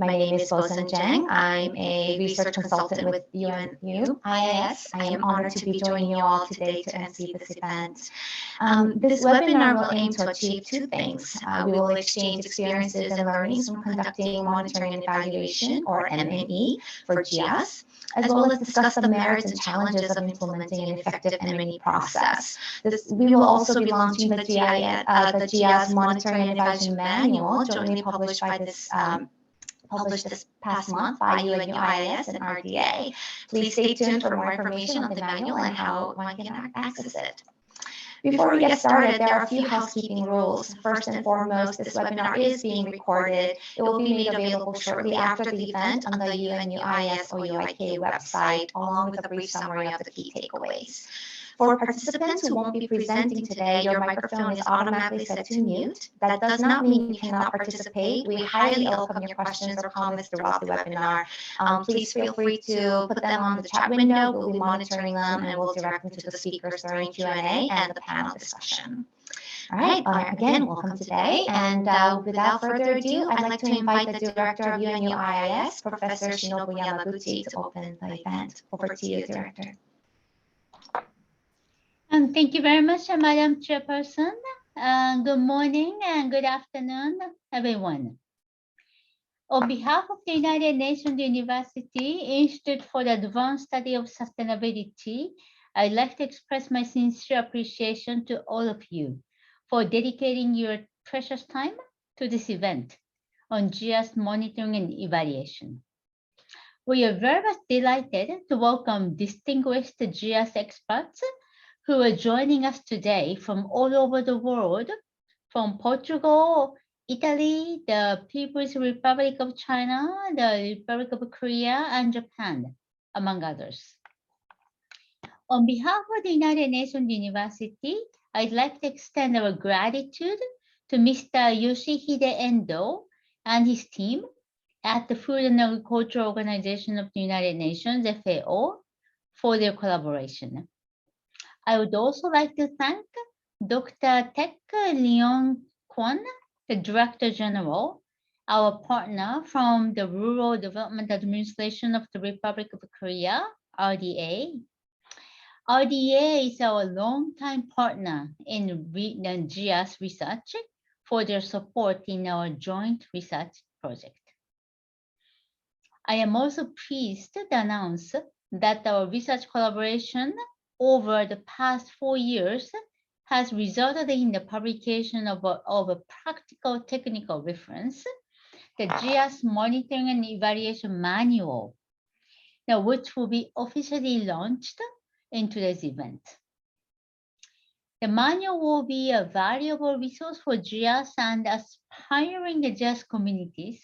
My name is Bosun Jang. I'm a research consultant with UNU-IAS. I am honored to be joining you all today to MC this event. This webinar will aim to achieve two things. We will exchange experiences and learnings from conducting monitoring and evaluation, or M&E, for GIAHS, as well as discuss the merits and challenges of implementing an effective M&E process. We will also be launching the GIAHS Monitoring and Evaluation Manual, jointly published this past month by UNU-IAS and RDA. Please stay tuned for more information on the manual and how one can access it. Before we get started, there are a few housekeeping rules. First and foremost, this webinar is being recorded. It will be made available shortly after the event on the UNU-IAS OUIK website, along with a brief summary of the key takeaways. For participants who won't be presenting today, your microphone is automatically set to mute. That does not mean you cannot participate. We highly welcome your questions or comments throughout the webinar. Please feel free to put them on the chat window. We'll be monitoring them and we'll direct them to the speakers during Q&A and the panel discussion. All right, again, welcome today. And without further ado, I'd like to invite the director of UNU-IAS, Professor Shinobu Yamaguchi, to open the event. Over to you, Director. Thank you very much, Madam Chairperson. Good morning and good afternoon, everyone. On behalf of the United Nations University Institute for the Advanced Study of Sustainability, I'd like to express my sincere appreciation to all of you for dedicating your precious time to this event on GIAHS monitoring and evaluation. We are very much delighted to welcome distinguished GIAHS experts who are joining us today from all over the world, from Portugal, Italy, the People's Republic of China, the Republic of Korea, and Japan, among others. On behalf of the United Nations University, I'd like to extend our gratitude to Mr. Yoshihide Endo and his team at the Food and Agriculture Organization of the United Nations, FAO, for their collaboration. I would also like to thank Dr. Tek Leon Kwon, the Director General, our partner from the Rural Development Administration of the Republic of Korea, RDA. RDA is our longtime partner in GIAHS research for their support in our joint research project. I am also pleased to announce that our research collaboration over the past 4 years has resulted in the publication of a practical technical reference, the GIAHS Monitoring and Evaluation Manual, now which will be officially launched in today's event. The manual will be a valuable resource for GIAHS and aspiring GIAHS communities,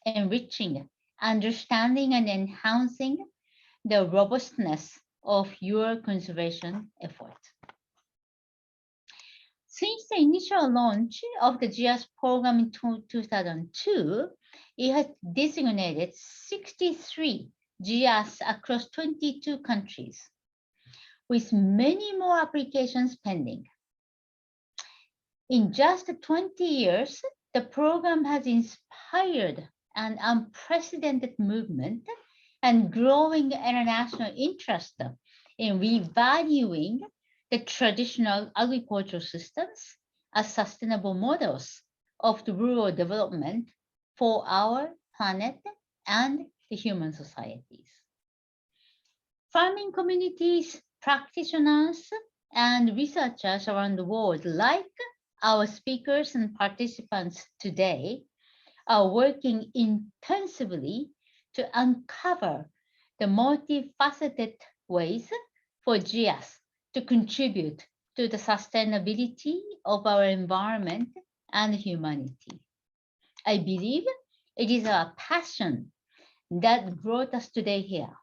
enriching, understanding, and enhancing the robustness of your conservation effort. Since the initial launch of the GIAHS program in 2002, it has designated 63 GIAHS across 22 countries, with many more applications pending. In just 20 years, the program has inspired an unprecedented movement and growing international interest in revaluing the traditional agricultural systems as sustainable models of the rural development for our planet and the human societies. Farming communities, practitioners, and researchers around the world, like our speakers and participants today, are working intensively to uncover the multifaceted ways for GIAHS to contribute to the sustainability of our environment and humanity. I believe it is our passion that brought us today here.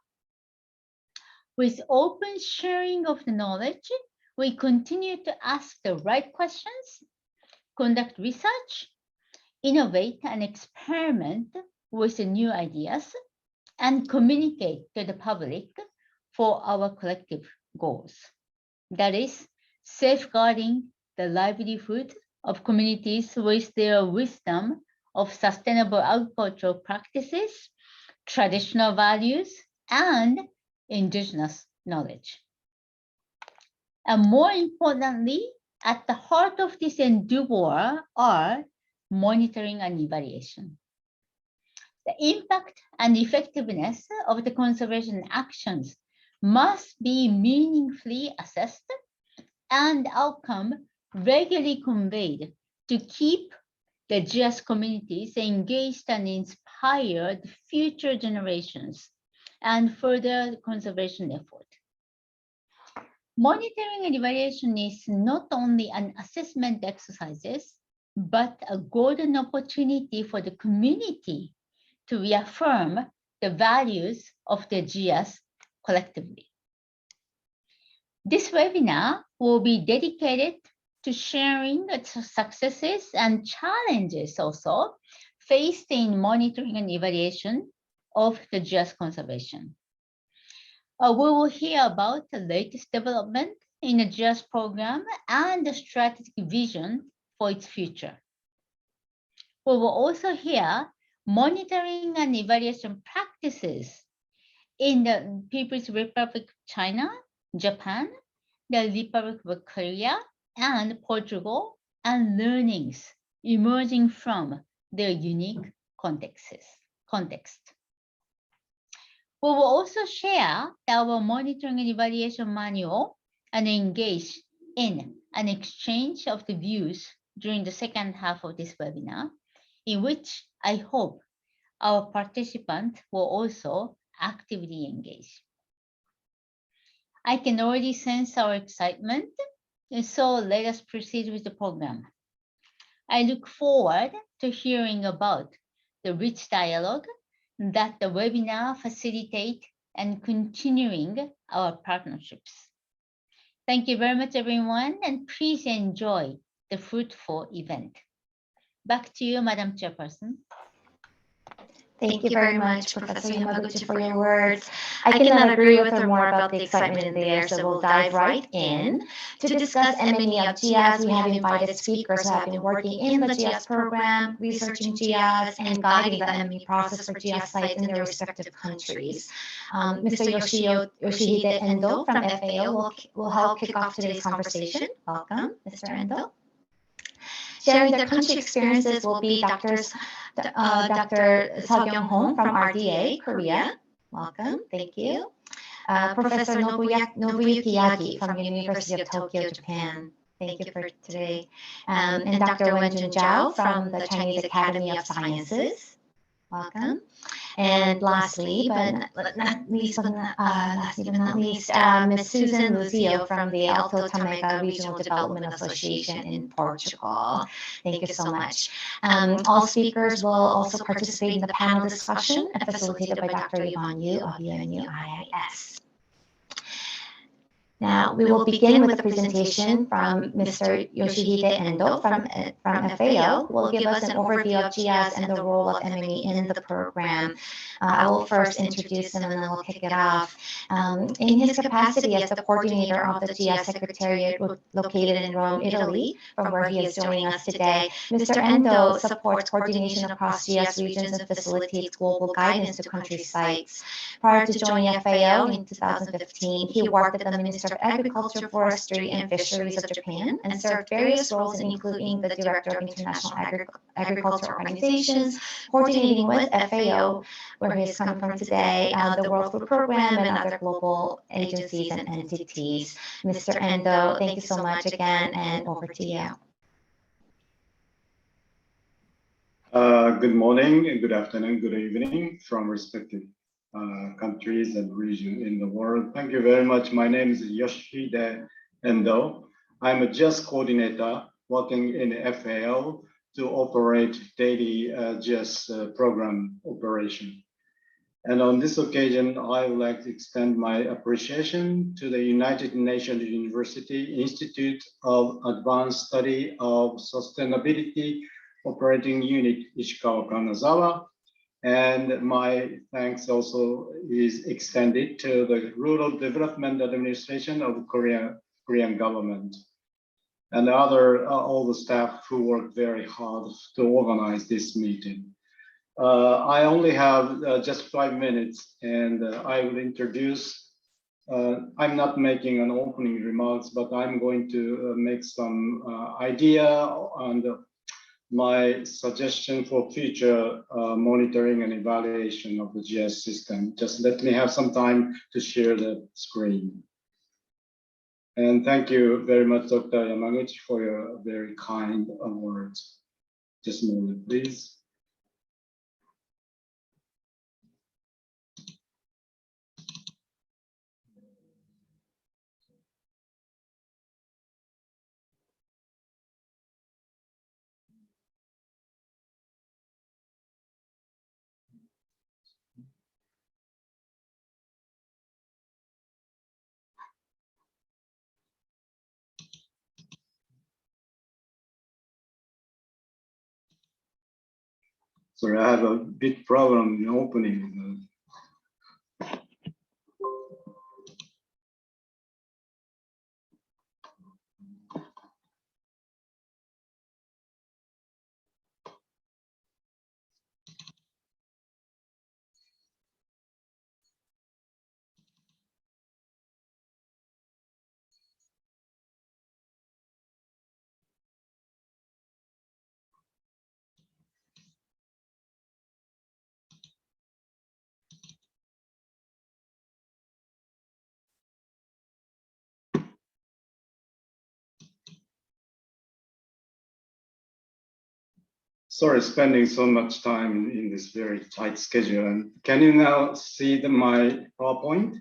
With open sharing of the knowledge, we continue to ask the right questions, conduct research, innovate and experiment with the new ideas, and communicate to the public for our collective goals. That is, safeguarding the livelihood of communities with their wisdom of sustainable agricultural practices, traditional values, and indigenous knowledge. And more importantly, at the heart of this endeavor are monitoring and evaluation. The impact and effectiveness of the conservation actions must be meaningfully assessed and outcome regularly conveyed to keep the GIAHS communities engaged and inspired future generations and further conservation effort. Monitoring and evaluation is not only an assessment exercise, but a golden opportunity for the community to reaffirm the values of the GIAHS collectively. This webinar will be dedicated to sharing the successes and challenges also faced in monitoring and evaluation of the GIAHS conservation. We will hear about the latest development in the GIAHS program and the strategic vision for its future. We will also hear monitoring and evaluation practices in the People's Republic of China, Japan, the Republic of Korea, and Portugal, and learnings emerging from their unique context. We will also share our monitoring and evaluation manual and engage in an exchange of the views during the second half of this webinar, in which I hope our participants will also actively engage. I can already sense our excitement, and so let us proceed with the program. I look forward to hearing about the rich dialogue that the webinar facilitate and continuing our partnerships. Thank you very much, everyone, and please enjoy the fruitful event. Back to you, Madam Chairperson. Thank you very much, Professor Yamaguchi, for your words. I cannot agree with her more about the excitement in the air, so we'll dive right in. To discuss M&E of GIAHS, we have invited speakers who have been working in the GIAHS program, researching GIAHS, and guiding the M&E process for GIAHS sites in their respective countries. Mr. Yoshihide Endo from FAO will help kick off today's conversation. Welcome, Mr. Endo. Sharing their country experiences will be Dr. Seogyung Hong from RDA, Korea. Welcome, thank you. Professor Nobuyuki Yagi from University of Tokyo, Japan. Thank you for today. And Dr. Wenjun Zhao from the Chinese Academy of Sciences. Welcome. And lastly, but not least, Ms. Susan Luzio from the Alto Tamega Regional Development Association in Portugal. Thank you so much. All speakers will also participate in the panel discussion facilitated by Dr. Yvonne Yu of UNU-IAS. Now, we will begin with a presentation from Mr. Yoshihide Endo from FAO, who will give us an overview of GIAHS and the role of M&E in the program. I will first introduce him and then we'll kick it off. In his capacity as the coordinator of the GIAHS Secretariat located in Rome, Italy, from where he is joining us today, Mr. Endo supports coordination across GIAHS regions and facilitates global guidance to country sites. Prior to joining FAO in 2015, he worked at the Minister of Agriculture, Forestry, and Fisheries of Japan and served various roles, including the Director of International Agriculture Organizations, coordinating with FAO, where he is coming from today, the World Food Program, and other global agencies and entities. Mr. Endo, thank you so much again, and over to you. Good morning, and good afternoon, good evening from respective countries and regions in the world. Thank you very much. My name is Yoshihide Endo. I'm a GIAHS coordinator working in FAO to operate daily GIAHS program operation. And on this occasion, I would like to extend my appreciation to the United Nations University Institute of Advanced Study of Sustainability Operating Unit Ishikawa, Kanazawa. And my thanks also is extended to the Rural Development Administration of Korean government. and all the staff who worked very hard to organize this meeting. I only have just 5 minutes, and I will introduce. I'm not making an opening remarks, but I'm going to make some idea on my suggestion for future monitoring and evaluation of the GIAHS system. Just let me have some time to share the screen. And thank you very much, Dr. Yamaguchi, for your very kind words. Just a moment, please. Sorry, I have a big problem in opening. Sorry, spending so much time in this very tight schedule. And can you now see my PowerPoint?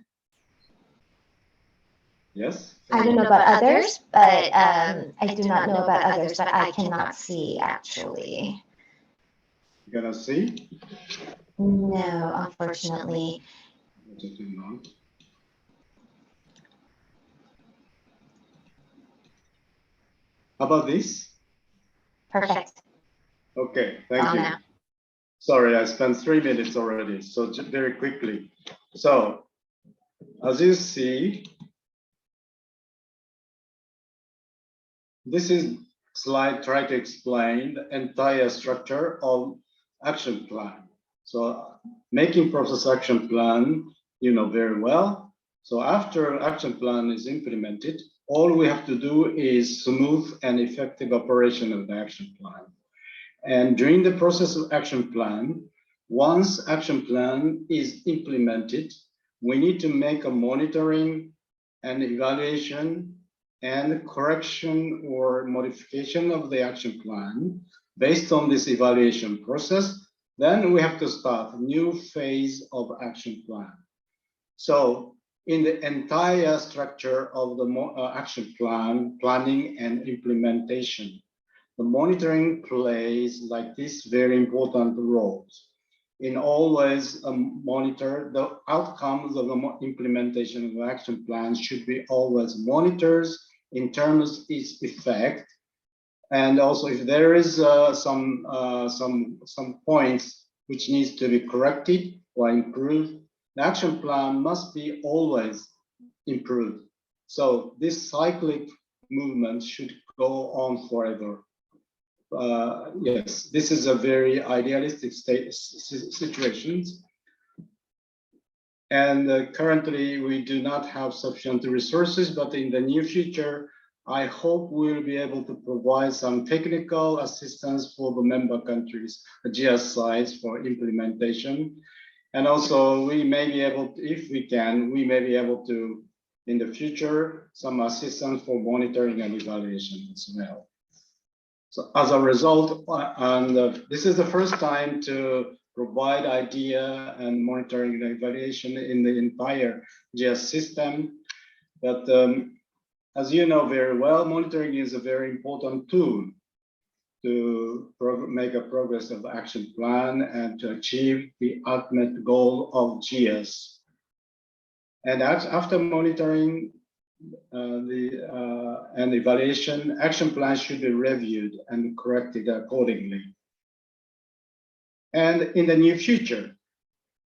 Yes? I don't know about others, but I do not know about others, but I cannot see actually. You gonna see? No, unfortunately. How about this? Perfect. Okay, thank you. Now. Sorry, I spent 3 minutes already, so just very quickly. So, as you see, this is slide try to explain the entire structure of action plan. So, making process action plan, you know very well. So after action plan is implemented, all we have to do is smooth and effective operation of the action plan. And during the process of action plan, once action plan is implemented, we need to make a monitoring and evaluation and correction or modification of the action plan based on this evaluation process. Then we have to start a new phase of action plan. So in the entire structure of the action plan, planning and implementation, the monitoring plays like this very important roles. In always monitor the outcomes of the implementation of the action plan should be always monitored in terms of its effect, and also if there is some points which needs to be corrected or improved, the action plan must be always improved. So this cyclic movement should go on forever. Yes, this is a very idealistic situation. And currently we do not have sufficient resources, but in the near future, I hope we'll be able to provide some technical assistance for the member countries, the GIAHS sites for implementation. And also we may be able to, if we can, we may be able to, in the future, some assistance for monitoring and evaluation as well. So as a result, and this is the first time to provide idea and monitoring and evaluation in the entire GIAHS system. But as you know very well, monitoring is a very important tool to make a progress of action plan and to achieve the ultimate goal of GIAHS. And after monitoring and evaluation, action plans should be reviewed and corrected accordingly. And in the near future,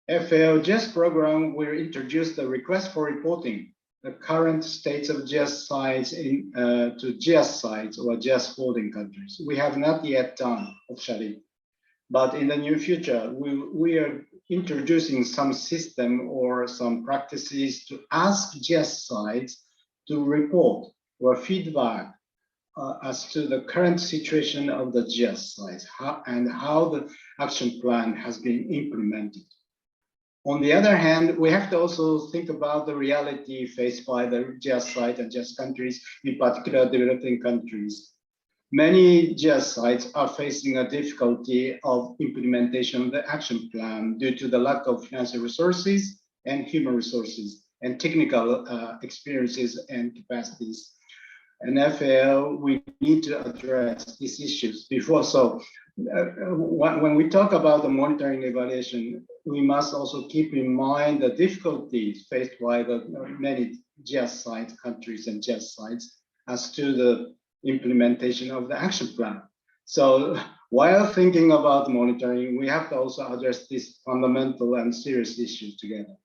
FAO GIAHS program will introduce the request for reporting the current states of GIAHS sites to GIAHS sites or GIAHS holding countries. We have not yet done officially, but in the near future, we are introducing some system or some practices to ask GIAHS sites to report or feedback as to the current situation of the GIAHS sites and how the action plan has been implemented. On the other hand, we have to also think about the reality faced by the GIAHS site and GIAHS countries, in particular developing countries. Many GIAHS sites are facing a difficulty of implementation of the action plan due to the lack of financial resources and human resources and technical experiences and capacities. And FAO, we need to address these issues before. So when we talk about the monitoring evaluation, we must also keep in mind the difficulties faced by the many GIAHS site countries and GIAHS sites as to the implementation of the action plan. So while thinking about monitoring, we have to also address these fundamental and serious issues together.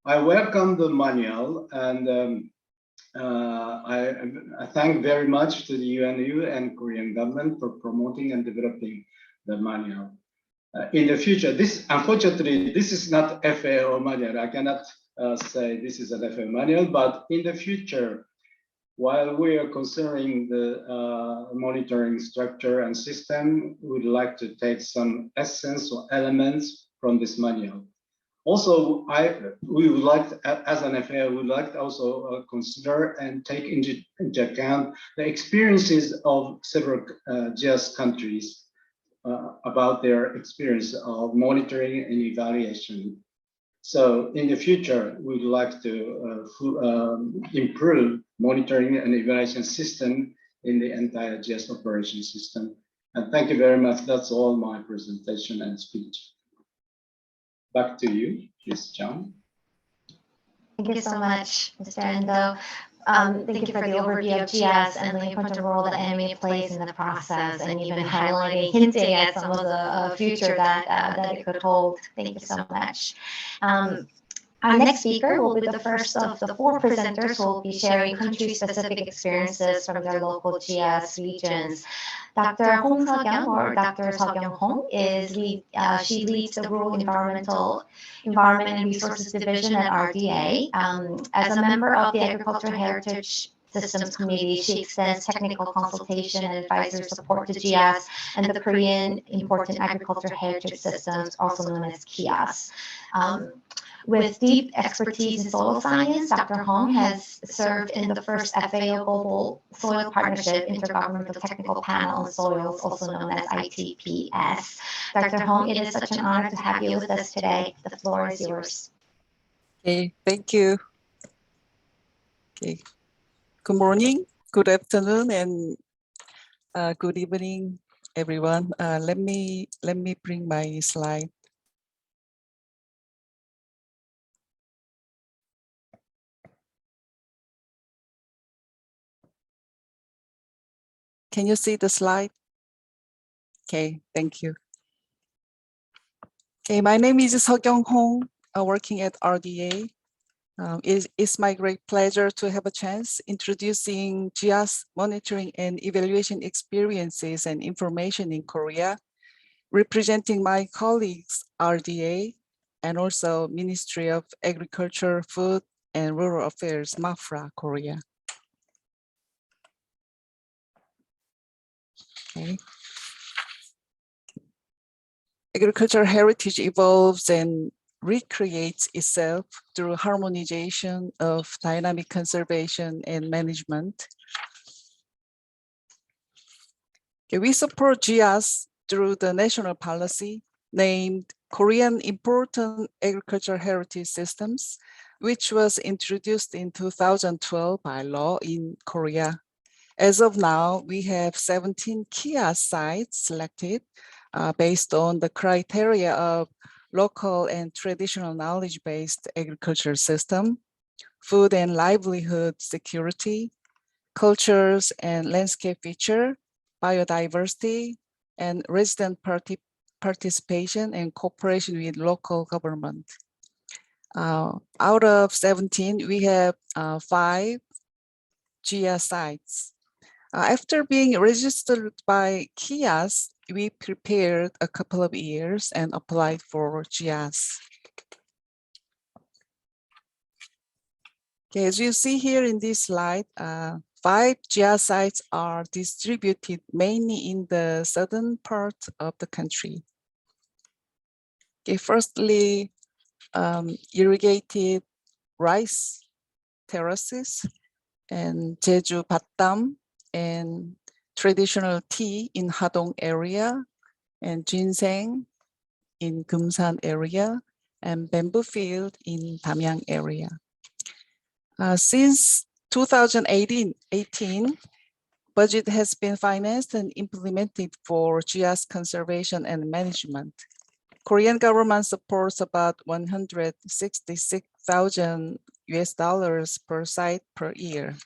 I welcome the manual, and I thank very much to the UNU and Korean government for promoting and developing the manual. In the future, unfortunately, this is not FAO manual. I cannot say this is an FAO manual, but in the future, while we are considering the monitoring structure and system, we'd like to take some essence or elements from this manual. Also, we would like, as an FAO, we would like to also consider and take into account the experiences of several GIAHS countries about their experience of monitoring and evaluation. So in the future, we would like to improve monitoring and evaluation system in the entire GIAHS operation system. And thank you very much. That's all my presentation and speech. Back to you, please, John. Thank you so much, Mr. Endo. Thank you for the overview of GIAHS and the important role that anime plays in the process, and even highlighting, hinting at some of the future that it could hold. Thank you so much. Our next speaker will be the first of the 4 presenters who will be sharing country-specific experiences from their local GIAHS regions. Dr. Hong Seokyung, or Dr. Seokyung Hong, she leads the Rural Environment and Resources Division at RDA. As a member of the Agricultural Heritage Systems Committee, she extends technical consultation and advisory support to GIAHS and the Korean Important Agricultural Heritage Systems, also known as GIAHS. With deep expertise in soil science, Dr. Hong has served in the first FAO Global Soil Partnership Intergovernmental Technical Panel on Soils, also known as ITPS. Dr. Hong, it is such an honor to have you with us today. The floor is yours. Okay, thank you. Okay, good morning, good afternoon, and good evening, everyone. Let me bring my slide. Can you see the slide? Okay, thank you. Okay, my name is Seokyung Hong, working at RDA. It's my great pleasure to have a chance introducing GIAHS monitoring and evaluation experiences and information in Korea, representing my colleagues, RDA, and also Ministry of Agriculture, Food, and Rural Affairs, MAFRA, Korea. Okay. Agricultural heritage evolves and recreates itself through harmonization of dynamic conservation and management. Okay, we support GIAHS through the national policy named Korean Important Agricultural Heritage Systems, which was introduced in 2012 by law in Korea. As of now, we have 17 GIAHS sites selected based on the criteria of local and traditional knowledge-based agriculture system, food and livelihood security, cultures and landscape feature, biodiversity, and resident participation and cooperation with local government. Out of 17, we have 5 Geo sites. After being registered by GIAHS, we prepared a couple of years and applied for GIAHS. Okay, as you see here in this slide, 5 GIAHS sites are distributed mainly in the southern part of the country. Okay, firstly, irrigated rice terraces and Jeju Batdam and traditional tea in Hadong area and ginseng in Kumsan area and bamboo field in Damyang area. Since 2018, budget has been financed and implemented for GIAHS conservation and management. Korean government supports about $166,000 per site per year.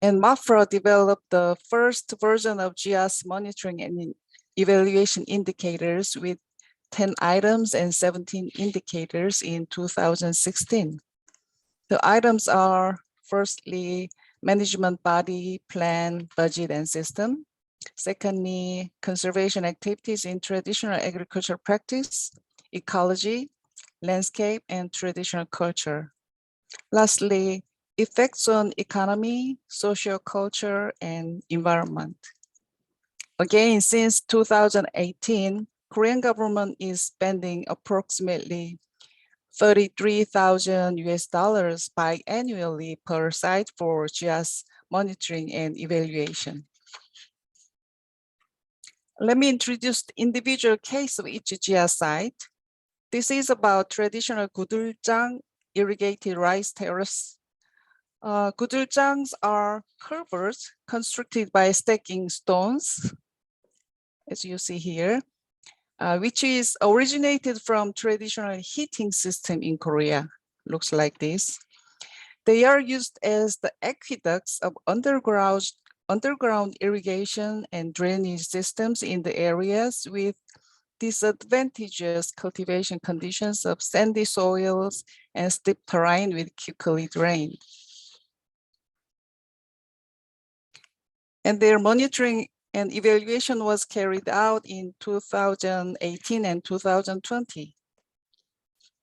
And MAFRA developed the first version of GIAHS monitoring and evaluation indicators with 10 items and 17 indicators in 2016. The items are firstly, management body, plan, budget, and system. Secondly, conservation activities in traditional agriculture practice, ecology, landscape, and traditional culture. Lastly, effects on economy, social culture, and environment. Again, since 2018, Korean government is spending approximately $33,000 biannually per site for GIAHS monitoring and evaluation. Let me introduce the individual case of each GIAHS site. This is about traditional guduljang irrigated rice terrace. Guduljangs are culverts constructed by stacking stones, as you see here, which is originated from traditional heating system in Korea. Looks like this. They are used as the aqueducts of underground irrigation and drainage systems in the areas with disadvantageous cultivation conditions of sandy soils and steep terrain with quickly drained. And their monitoring and evaluation was carried out in 2018 and 2020.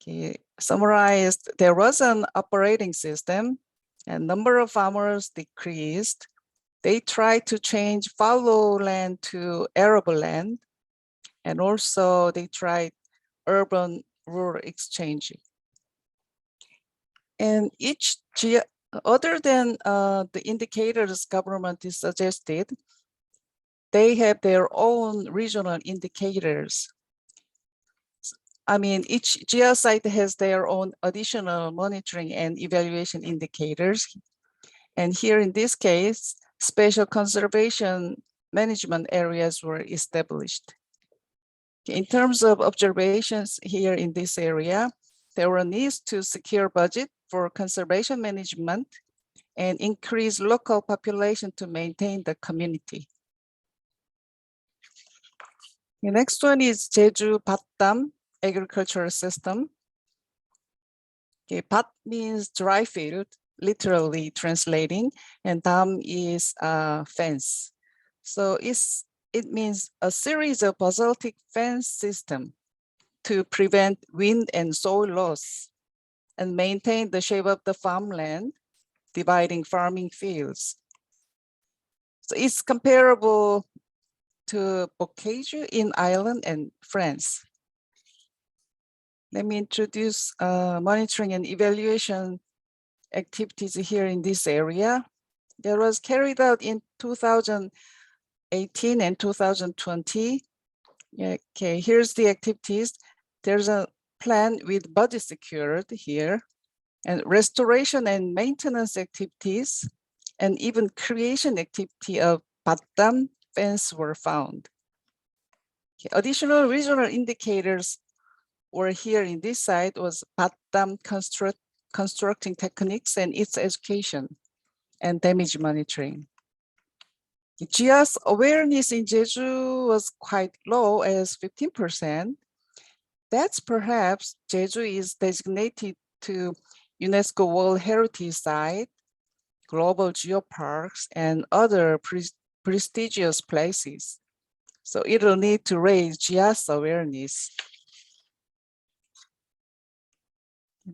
Okay, summarized, there was an operating system and number of farmers decreased. They tried to change fallow land to arable land. And also they tried urban rural exchange. And each, other than the indicators government is suggested, they have their own regional indicators. I mean, each GIAHS site has their own additional monitoring and evaluation indicators. And here in this case, special conservation management areas were established. In terms of observations here in this area, there were needs to secure budget for conservation management and increase local population to maintain the community. The next one is Jeju Batdam agricultural system. Okay, Bat means dry field, literally translating, and Dam is fence. So it means a series of basaltic fence system to prevent wind and soil loss and maintain the shape of the farmland, dividing farming fields. So it's comparable to bocage in Ireland and France. Let me introduce monitoring and evaluation activities here in this area. There was carried out in 2018 and 2020. Okay, here's the activities. There's a plan with budget secured here, and restoration and maintenance activities, and even creation activity of Batdam fence were found. Okay, additional regional indicators were here in this site was Batdam constructing techniques and its education and damage monitoring. GIAHS awareness in Jeju was quite low as 15%. That's perhaps Jeju is designated to UNESCO World Heritage Site, global geoparks, and other prestigious places. So it'll need to raise GIAHS awareness.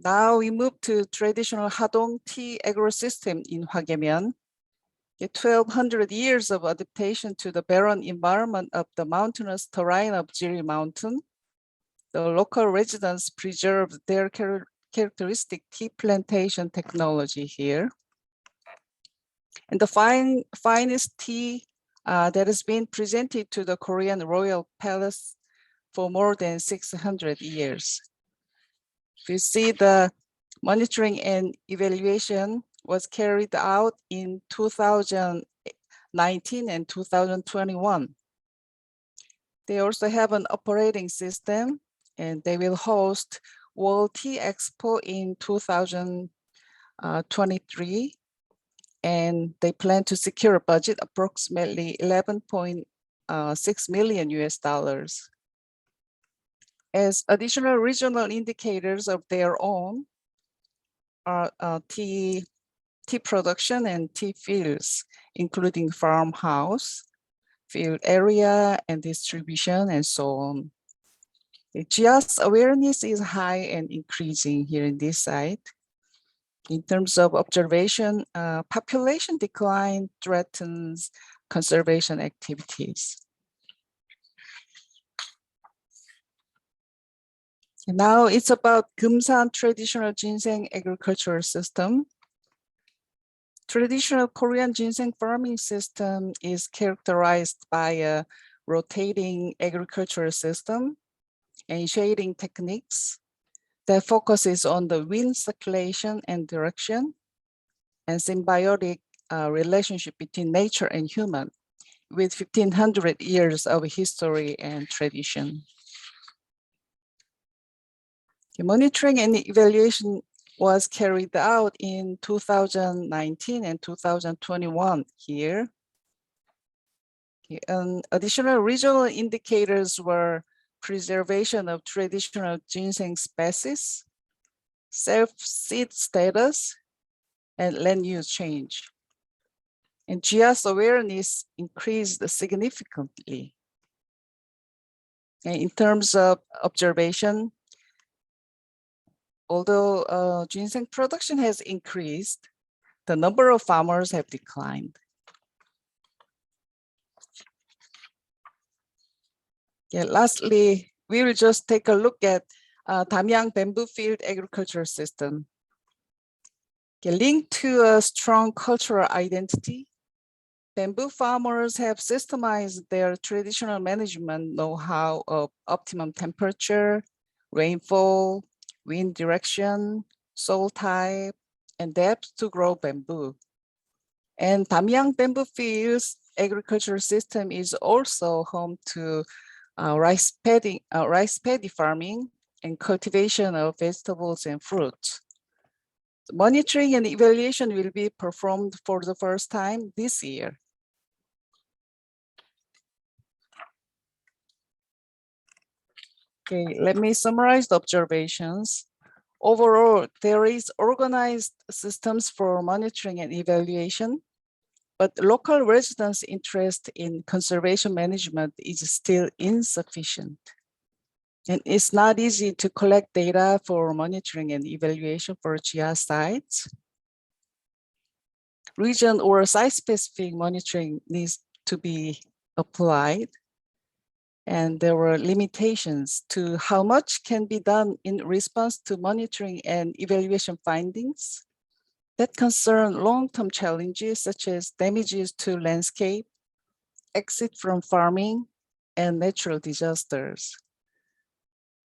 Now we move to traditional Hadong tea agrosystem in Hwagemyeon. 1,200 years of adaptation to the barren environment of the mountainous terrain of Jiri Mountain. The local residents preserved their characteristic tea plantation technology here. And the finest tea that has been presented to the Korean Royal Palace for more than 600 years. You see the monitoring and evaluation was carried out in 2019 and 2021. They also have an operating system, and they will host World Tea Expo in 2023. And they plan to secure a budget approximately 11.6 million US dollars. As additional regional indicators of their own are tea production and tea fields, including farmhouse, field area, and distribution, and so on. The GIAHS awareness is high and increasing here in this site. In terms of observation, population decline threatens conservation activities. And now it's about Geumsan traditional ginseng agricultural system. Traditional Korean ginseng farming system is characterized by a rotating agricultural system and shading techniques that focuses on the wind circulation and direction and symbiotic relationship between nature and human with 1,500 years of history and tradition. The monitoring and evaluation was carried out in 2019 and 2021 here. Additional regional indicators were preservation of traditional ginseng species, self-seed status, and land use change. And GIAHS awareness increased significantly. And in terms of observation, although ginseng production has increased, the number of farmers have declined. Yeah, lastly, we will just take a look at Damyang bamboo field agriculture system. Linked to a strong cultural identity, bamboo farmers have systemized their traditional management know-how of optimum temperature, rainfall, wind direction, soil type, and depth to grow bamboo. And Damyang bamboo fields agricultural system is also home to rice paddy farming and cultivation of vegetables and fruits. Monitoring and evaluation will be performed for the first time this year. Okay, let me summarize the observations. Overall, there is organized systems for monitoring and evaluation, but local residents' interest in conservation management is still insufficient. And it's not easy to collect data for monitoring and evaluation for GIAHS sites. Region or site-specific monitoring needs to be applied. And there were limitations to how much can be done in response to monitoring and evaluation findings that concern long-term challenges such as damages to landscape, exit from farming, and natural disasters.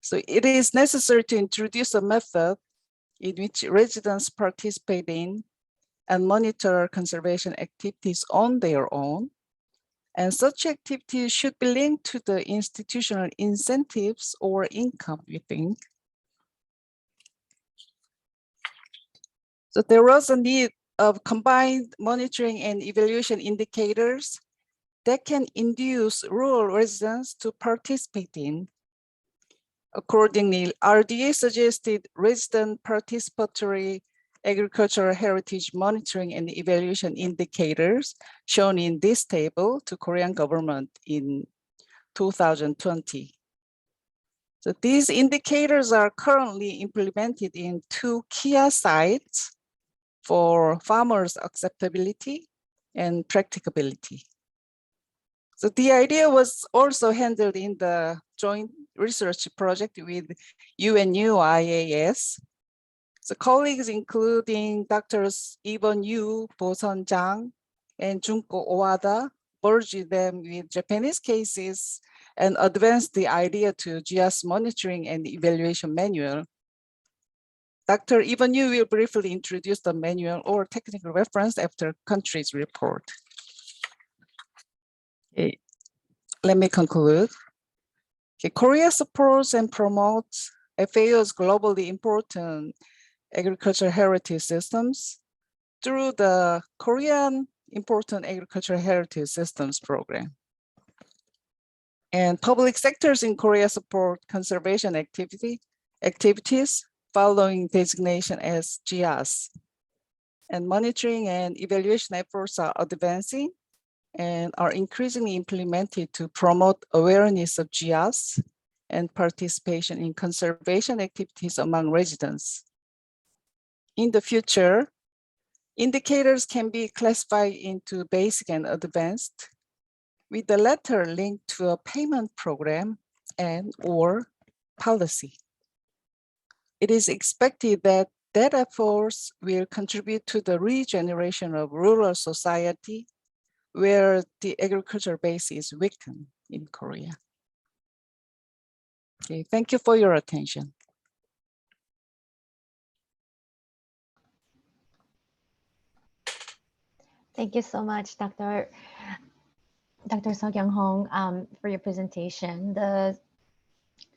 So it is necessary to introduce a method in which residents participate in and monitor conservation activities on their own. And such activities should be linked to the institutional incentives or income, we think. So there was a need of combined monitoring and evaluation indicators that can induce rural residents to participate in Accordingly, RDA suggested resident participatory agricultural heritage monitoring and evaluation indicators shown in this table to Korean government in 2020. So these indicators are currently implemented in 2 GIAHS sites for farmers' acceptability and practicability. So the idea was also handled in the joint research project with UNU-IAS. So colleagues including Drs. Ibon Yu, Bo-sun Jang, and Junko Owada merged them with Japanese cases and advanced the idea to GIAHS monitoring and evaluation manual. Dr. Ibon Yu will briefly introduce the manual or technical reference after country's report. Okay. Let me conclude. Okay. Korea supports and promotes FAO's globally important agricultural heritage systems through the Korean Important Agricultural Heritage Systems Program. And public sectors in Korea support conservation activities following designation as GIAHS. And monitoring and evaluation efforts are advancing and are increasingly implemented to promote awareness of GIAHS and participation in conservation activities among residents. In the future, indicators can be classified into basic and advanced, with the latter linked to a payment program and/or policy. It is expected that data efforts will contribute to the regeneration of rural society where the agricultural base is weakened in Korea. Okay, thank you for your attention. Thank you so much, Dr. So Kyung-hong, for your presentation. The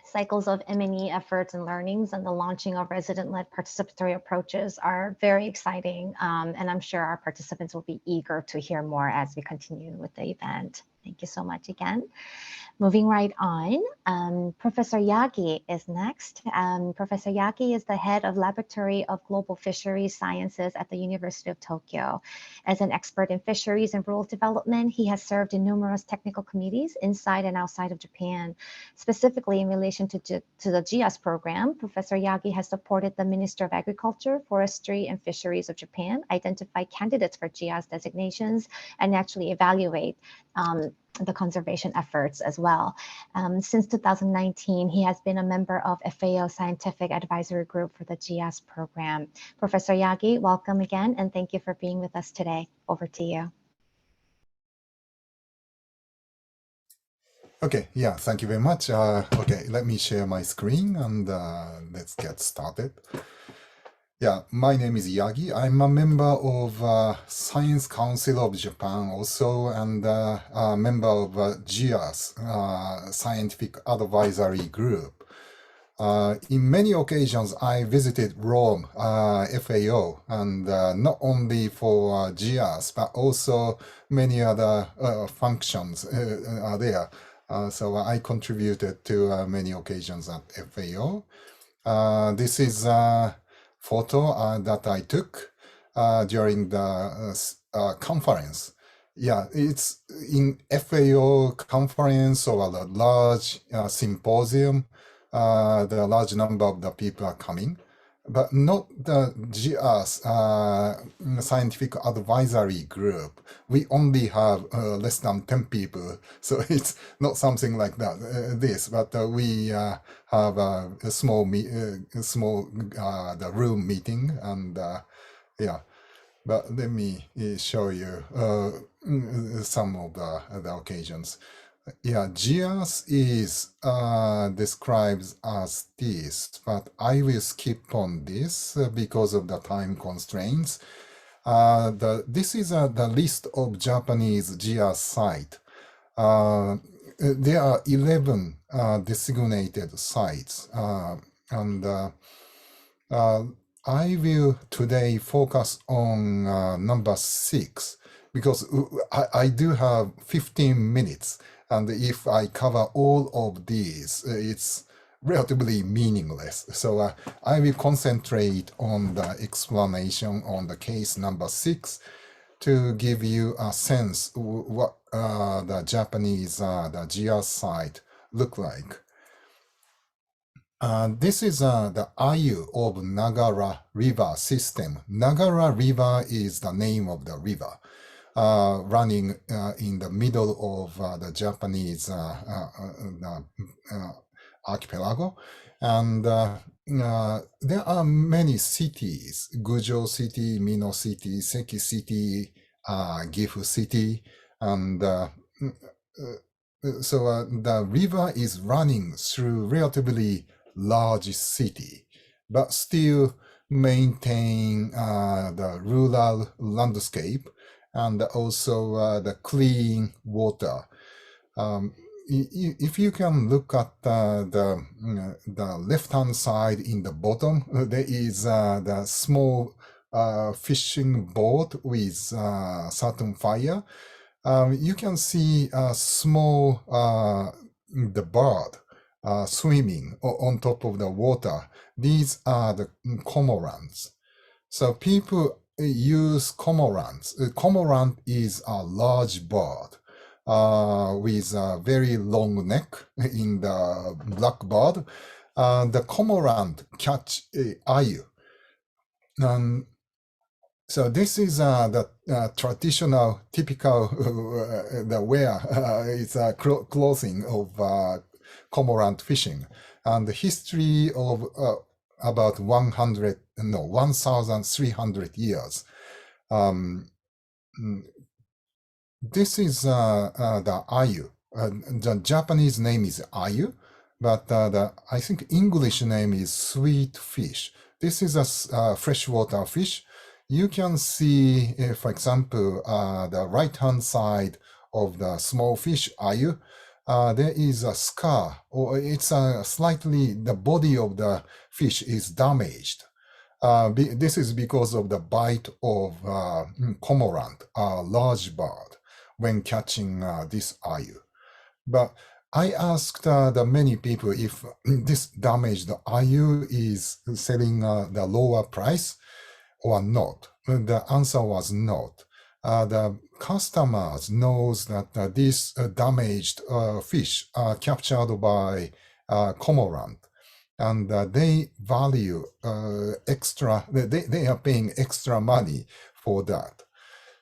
cycles of M&E efforts and learnings and the launching of resident-led participatory approaches are very exciting, and I'm sure our participants will be eager to hear more as we continue with the event. Thank you so much again. Moving right on, Professor Yagi is next. Professor Yagi is the head of Laboratory of Global Fisheries Sciences at the University of Tokyo. As an expert in fisheries and rural development, he has served in numerous technical committees inside and outside of Japan. Specifically in relation to the GIAHS program, Professor Yagi has supported the Minister of Agriculture, Forestry, and Fisheries of Japan identify candidates for GIAHS designations and actually evaluate the conservation efforts as well. Since 2019, he has been a member of FAO Scientific Advisory Group for the GIAHS program. Professor Yagi, welcome again, and thank you for being with us today. Over to you. Okay, yeah, thank you very much. Okay, let me share my screen and let's get started. Yeah, my name is Yagi. I'm a member of Science Council of Japan also, and a member of GIAHS, Scientific Advisory Group. In many occasions, I visited Rome, FAO, and not only for GIAHS, but also many other functions are there. So I contributed to many occasions at FAO. This is photo that I took during the conference. Yeah, it's in FAO conference or a large symposium. The large number of the people are coming, but not the GIAHS Scientific Advisory Group. We only have less than 10 people, so it's not something like that. But we have a small the room meeting, and yeah. But let me show you some of the occasions. Yeah, GIAHS is described as this, but I will skip on this because of the time constraints. This is the list of Japanese GIAHS sites. There are 11 designated sites, and I will today focus on number 6 because I do have 15 minutes. And if I cover all of these, it's relatively meaningless. So I will concentrate on the explanation on the case number 6 to give you a sense what the Japanese the GIAHS site look like. This is the Ayu of Nagara River system. Nagara River is the name of the river running in the middle of the Japanese archipelago. And there are many cities: Gujo City, Mino City, Seki City, Gifu City, and so the river is running through relatively large city, but still maintain the rural landscape and also the clean water. If you can look at the left-hand side in the bottom, there is the small fishing boat with certain fire. You can see a small the bird swimming on top of the water. These are the cormorants. So people use cormorants. Cormorant is a large bird with a very long neck in the blackbird. The cormorant catch ayu. So this is the traditional, typical, the wear, it's a clothing of cormorant fishing, and the history of about 1,300 years. This is the ayu. The Japanese name is ayu, but I think English name is sweet fish. This is a freshwater fish. You can see, for example, the right-hand side of the small fish ayu. There is a scar, or it's slightly, the body of the fish is damaged. This is because of the bite of cormorant, a large bird, when catching this ayu. But I asked the many people if this damaged ayu is selling the lower price or not. The answer was not. The customers knows that these damaged fish are captured by cormorant, and they value extra, they are paying extra money for that.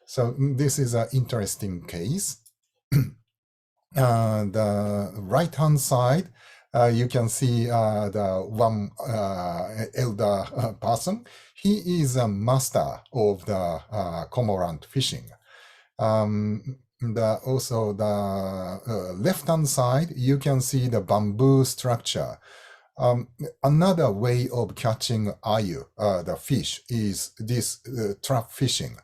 So this is an interesting case. The right-hand side, you can see the one elder person. He is a master of the cormorant fishing. Also the left-hand side, you can see the bamboo structure. Another way of catching ayu, the fish, is this trap fishing.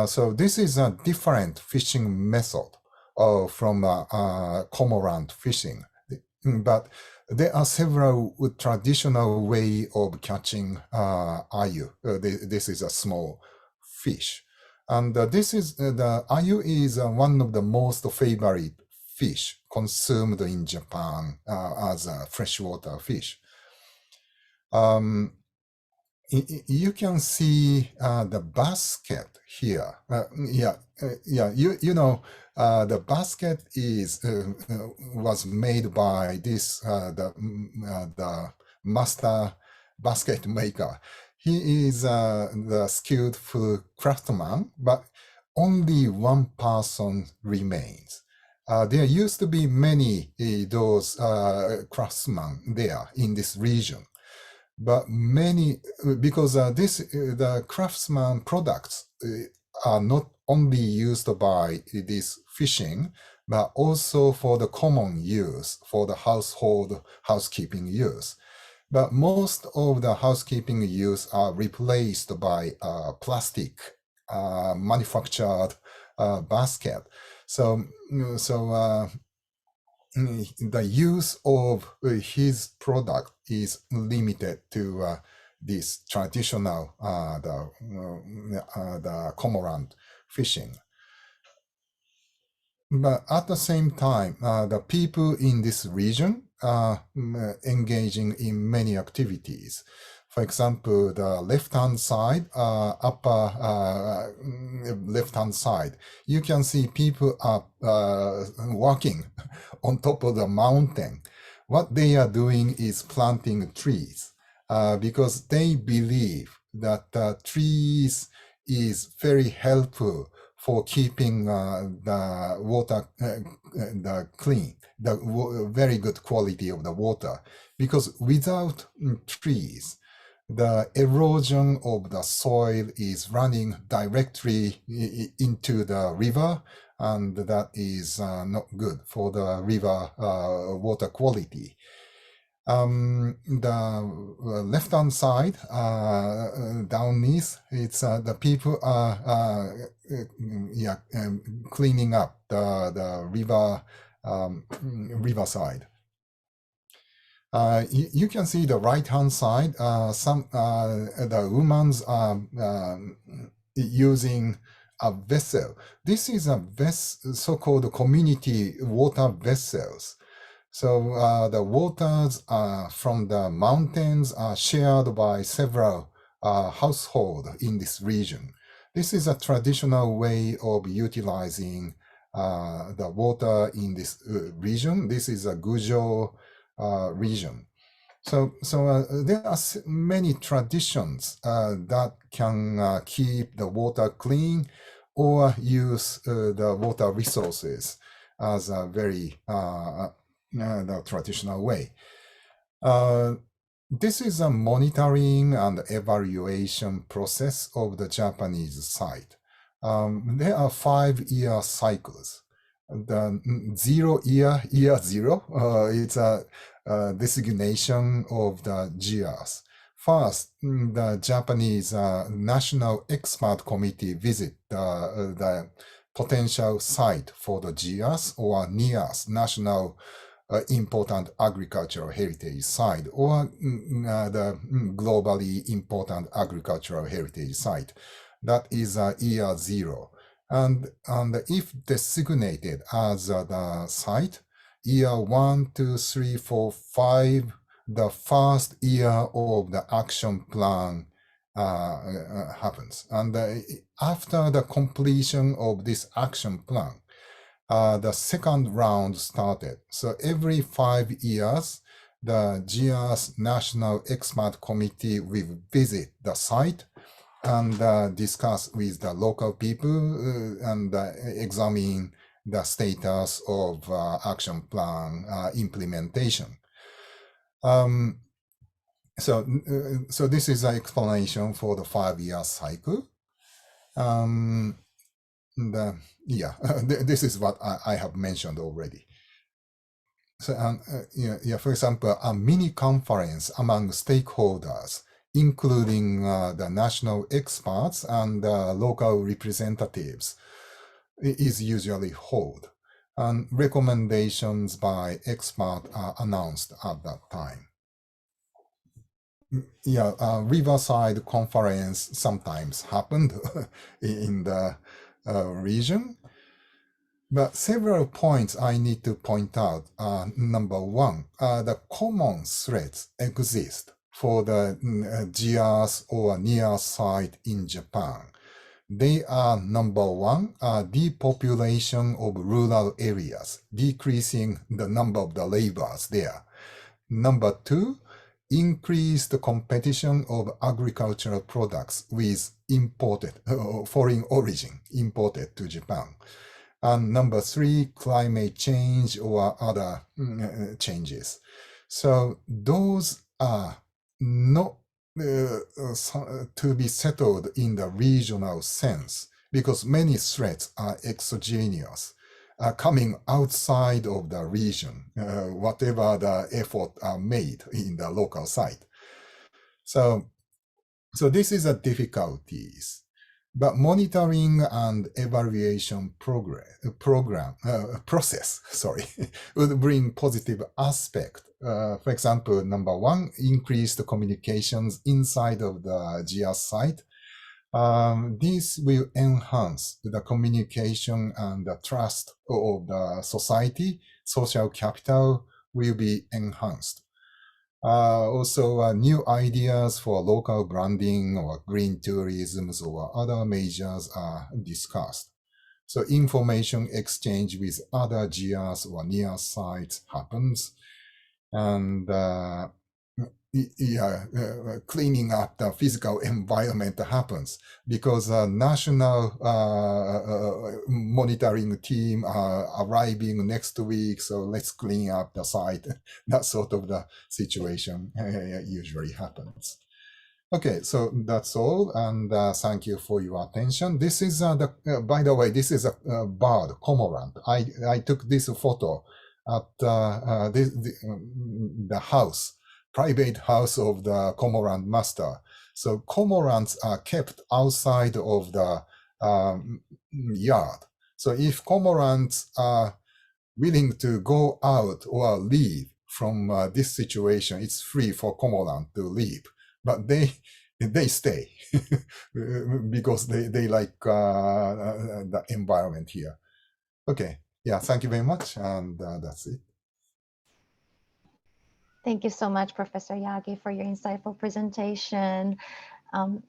So this is a different fishing method from cormorant fishing. But there are several traditional way of catching ayu. This is a small fish. And this is, the ayu is one of the most favorite fish consumed in Japan as a freshwater fish. You can see the basket here. You know, the basket is was made by this the master basket maker. He is the skillful craftsman, but only one person remains. There used to be many those craftsmen there in this region. But many, because the craftsman products are not only used by this fishing, but also for the common use, for the housekeeping use. But most of the housekeeping use are replaced by plastic manufactured basket. So the use of his product is limited to this traditional the cormorant fishing. But at the same time, the people in this region engaging in many activities. For example, the left-hand side, upper left-hand side, you can see people are walking on top of the mountain. What they are doing is planting trees because they believe that trees is very helpful for keeping the water the clean, the very good quality of the water. Because without trees, the erosion of the soil is running directly into the river, and that is not good for the river water quality. The left-hand side, downneath, it's the people are cleaning up the river riverside. You can see the right-hand side. The women's are using a vessel. This is a so-called community water vessels. So the waters from the mountains are shared by several households in this region. This is a traditional way of utilizing the water in this region. This is a Gujo region. So there are many traditions that can keep the water clean or use the water resources as a very the traditional way. This is a monitoring and evaluation process of the Japanese site. There are 5-year cycles. The 0 year, year 0, it's a designation of the GIAHS. First, the Japanese National Expert Committee visit the potential site for the GIAHS or NIAS, National Important Agricultural Heritage Site, or the globally important agricultural heritage site. That is year 0. And if designated as the site, year 1, 2, 3, 4, 5, the first year of the action plan happens. And after the completion of this action plan, the second round started. So every 5 years, the GIAHS National Expert Committee will visit the site and discuss with the local people and examine the status of action plan implementation. So this is an explanation for the 5-year cycle. This is what I have mentioned already. So, for example, a mini conference among stakeholders, including the national experts and local representatives, is usually held, and recommendations by experts are announced at that time. Riverside conference sometimes happened in the region, but several points I need to point out. Number one, the common threats exist for the GIAHS or NIAS site in Japan. They are, number one, depopulation of rural areas, decreasing the number of the laborers there. Number two, increased competition of agricultural products with imported, foreign origin, imported to Japan. And number three, climate change or other changes. So those are not to be settled in the regional sense, because many threats are exogenous, coming outside of the region, whatever the effort are made in the local site. So this is a difficulties, but monitoring and evaluation process would bring positive aspect. For example, number one, increased communications inside of the GIAHS site. This will enhance the communication and the trust of the society, social capital will be enhanced. Also, new ideas for local branding or green tourism or other measures are discussed. So information exchange with other GIAHS or near sites happens. And cleaning up the physical environment happens because a national monitoring team are arriving next week. So let's clean up the site. That sort of the situation usually happens. Okay, so that's all, and thank you for your attention. This is by the way, this is a bird, cormorant. I took this photo at the house, private house of the cormorant master. So cormorants are kept outside of the yard. So if cormorants are willing to go out or leave from this situation, it's free for cormorant to leave, but they stay because they like the environment here. Okay, yeah, thank you very much, and that's it. Thank you so much, Professor Yagi, for your insightful presentation.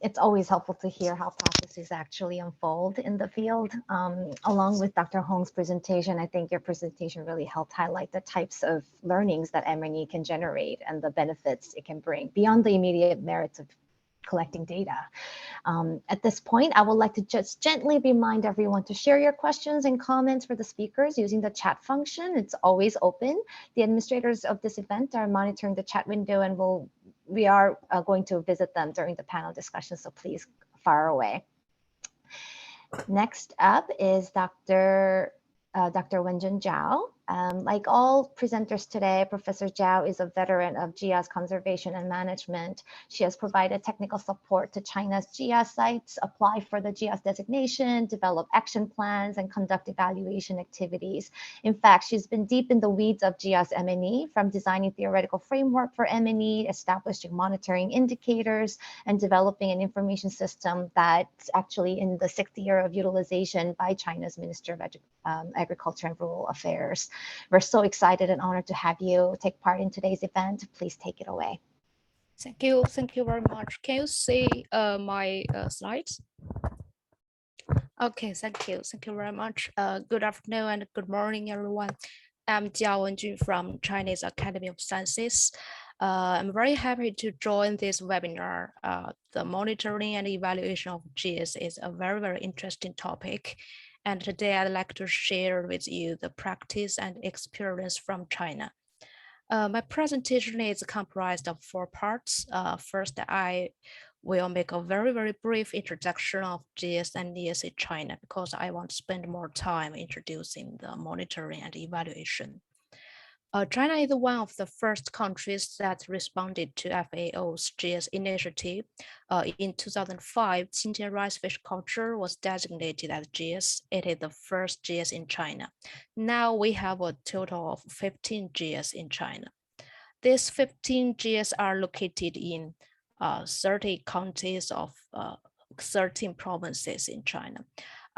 It's always helpful to hear how processes actually unfold in the field. Along with Dr. Hong's presentation, I think your presentation really helped highlight the types of learnings that M&E can generate and the benefits it can bring beyond the immediate merits of collecting data. At this point, I would like to just gently remind everyone to share your questions and comments for the speakers using the chat function. It's always open. The administrators of this event are monitoring the chat window, and we are going to visit them during the panel discussion, so please fire away. Next up is Dr. Wenjun Zhao. Like all presenters today, Professor Zhao is a veteran of GIAHS conservation and management. She has provided technical support to China's GIAHS sites, apply for the GIAHS designation, develop action plans, and conduct evaluation activities. In fact, she's been deep in the weeds of GIAHS M&E, from designing theoretical framework for M&E, establishing monitoring indicators, and developing an information system that's actually in the 6th year of utilization by China's Minister of Agriculture and Rural Affairs. We're so excited and honored to have you take part in today's event. Please take it away. Thank you very much. Can you see my slides? Okay, thank you very much. Good afternoon and good morning, everyone. I'm Geo Site from Chinese Academy of Sciences. I'm very happy to join this webinar. The monitoring and evaluation of GIAHS is a very interesting topic. And today I'd like to share with you the practice and experience from China. My presentation is comprised of 4 parts. First, I will make a very brief introduction of GIAHS and NIAS in China, because I want to spend more time introducing the monitoring and evaluation. China is one of the first countries that responded to FAO's GIAHS initiative. In 2005, Xinjiang rice fish culture was designated as GIAHS. It is the first GIAHS in China. Now we have a total of 15 GIAHS in China. These 15 GIAHS are located in 30 counties of 13 provinces in China.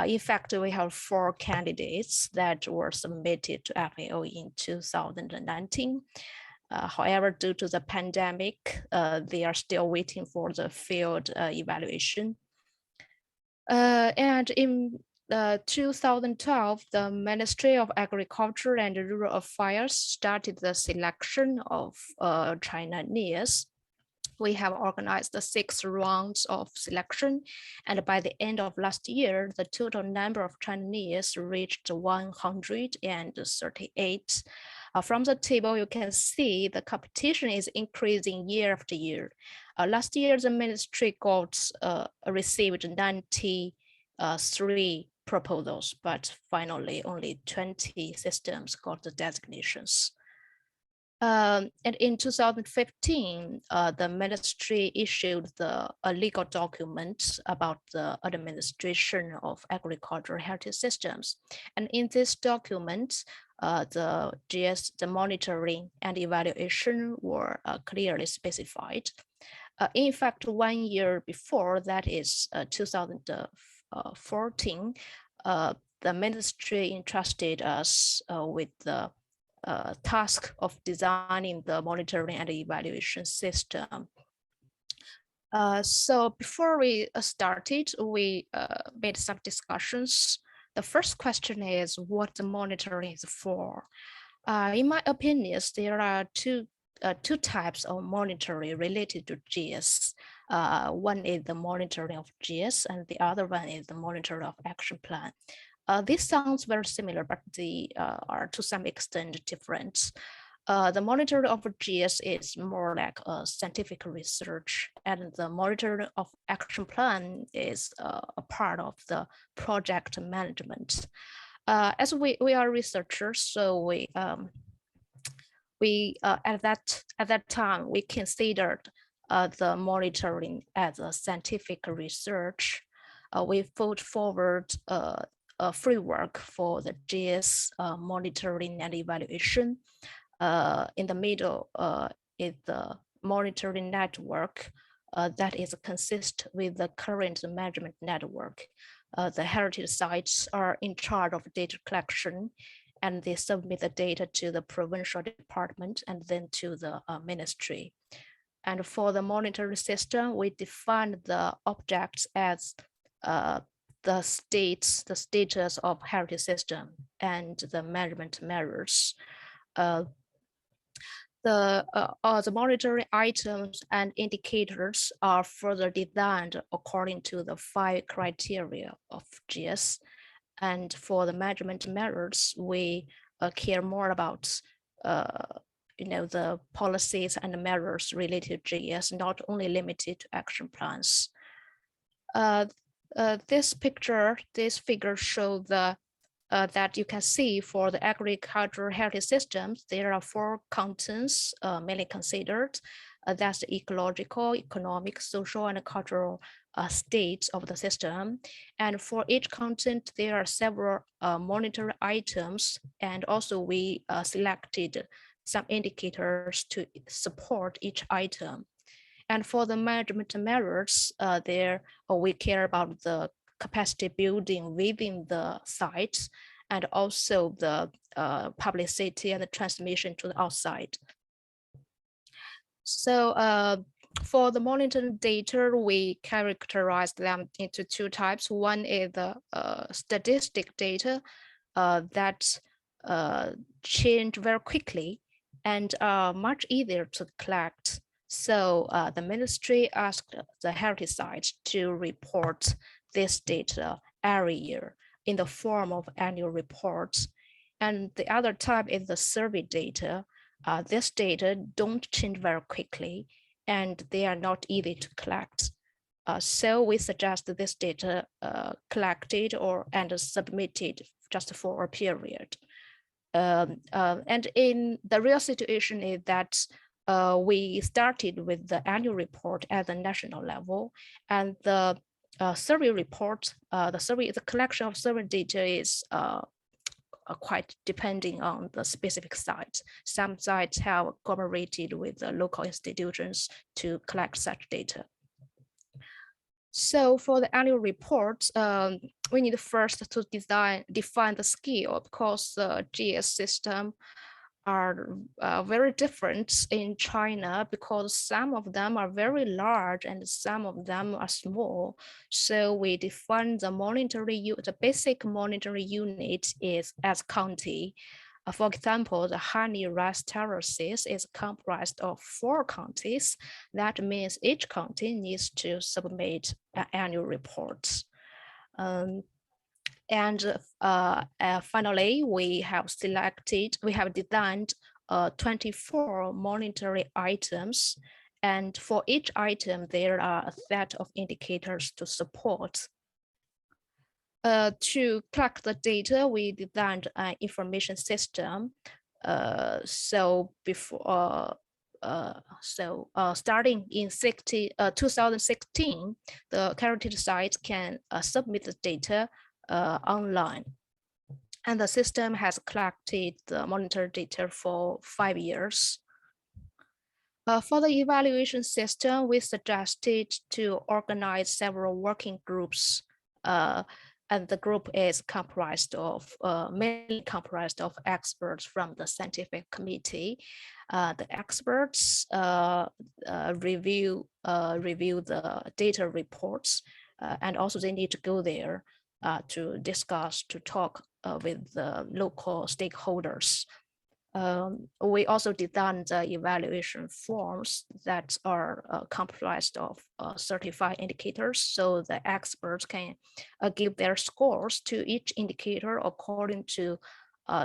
In fact, we have 4 candidates that were submitted to FAO in 2019. However, due to the pandemic, they are still waiting for the field evaluation. And in 2012, the Ministry of Agriculture and Rural Affairs started the selection of China NIAS. We have organized the 6 rounds of selection, and by the end of last year, the total number of China NIAS reached 138. From the table, you can see the competition is increasing year after year. Last year, the ministry received 93 proposals, but finally only 20 systems got the designations. And in 2015, the ministry issued a legal document about the administration of agricultural heritage systems. And in this document, the GIAHS, the monitoring and evaluation were clearly specified. In fact, 1 year before, that is 2014, the ministry entrusted us with the task of designing the monitoring and evaluation system. So before we started, we made some discussions. The first question is what the monitoring is for. In my opinion, there are two types of monitoring related to GIAHS. One is the monitoring of GIAHS, and the other one is the monitoring of action plan. This sounds very similar, but they are to some extent different. The monitoring of GIAHS is more like a scientific research, and the monitoring of action plan is a part of the project management. As we are researchers, so we at that time we considered the monitoring as a scientific research. We put forward a framework for the GIAHS monitoring and evaluation. In the middle is the monitoring network that is consist with the current management network. The heritage sites are in charge of data collection, and they submit the data to the provincial department and then to the ministry. And for the monitoring system, we define the objects as the status of heritage system and the management measures. The monitoring items and indicators are further designed according to the 5 criteria of GIAHS. And for the management measures, we care more about the policies and the measures related to GIAHS, not only limited to action plans. This figure shows the that you can see for the agricultural heritage systems, there are 4 contents mainly considered. That's the ecological, economic, social, and cultural states of the system. And for each content, there are several monitoring items. And also we selected some indicators to support each item. And for the management measures, we care about the capacity building within the sites, and also the publicity and the transmission to the outside. So for the monitoring data, we characterize them into 2 types. One is the statistic data that change very quickly and are much easier to collect. So the ministry asked the heritage sites to report this data every year in the form of annual reports. And the other type is the survey data. This data don't change very quickly, and they are not easy to collect. So we suggest that this data collected and submitted just for a period. And in the real situation is that we started with the annual report at the national level, and the survey report, the collection of survey data is quite depending on the specific sites. Some sites have cooperated with the local institutions to collect such data. So for the annual report, we need first to define the scale, because the GIAHS system are very different in China, because some of them are very large and some of them are small. So we define the basic monitoring unit is as county. For example, the honey rice terraces is comprised of 4 counties. That means each county needs to submit annual reports. Finally, we have designed 24 monitoring items. And for each item, there are a set of indicators to support. To collect the data, we designed an information system. Starting in 2016, the heritage sites can submit the data online. And the system has collected the monitor data for 5 years. For the evaluation system, we suggested to organize several working groups and the group is mainly comprised of experts from the scientific committee. The experts review the data reports, and also they need to go there to discuss, to talk with the local stakeholders. We also designed the evaluation forms that are comprised of certified indicators, so the experts can give their scores to each indicator according to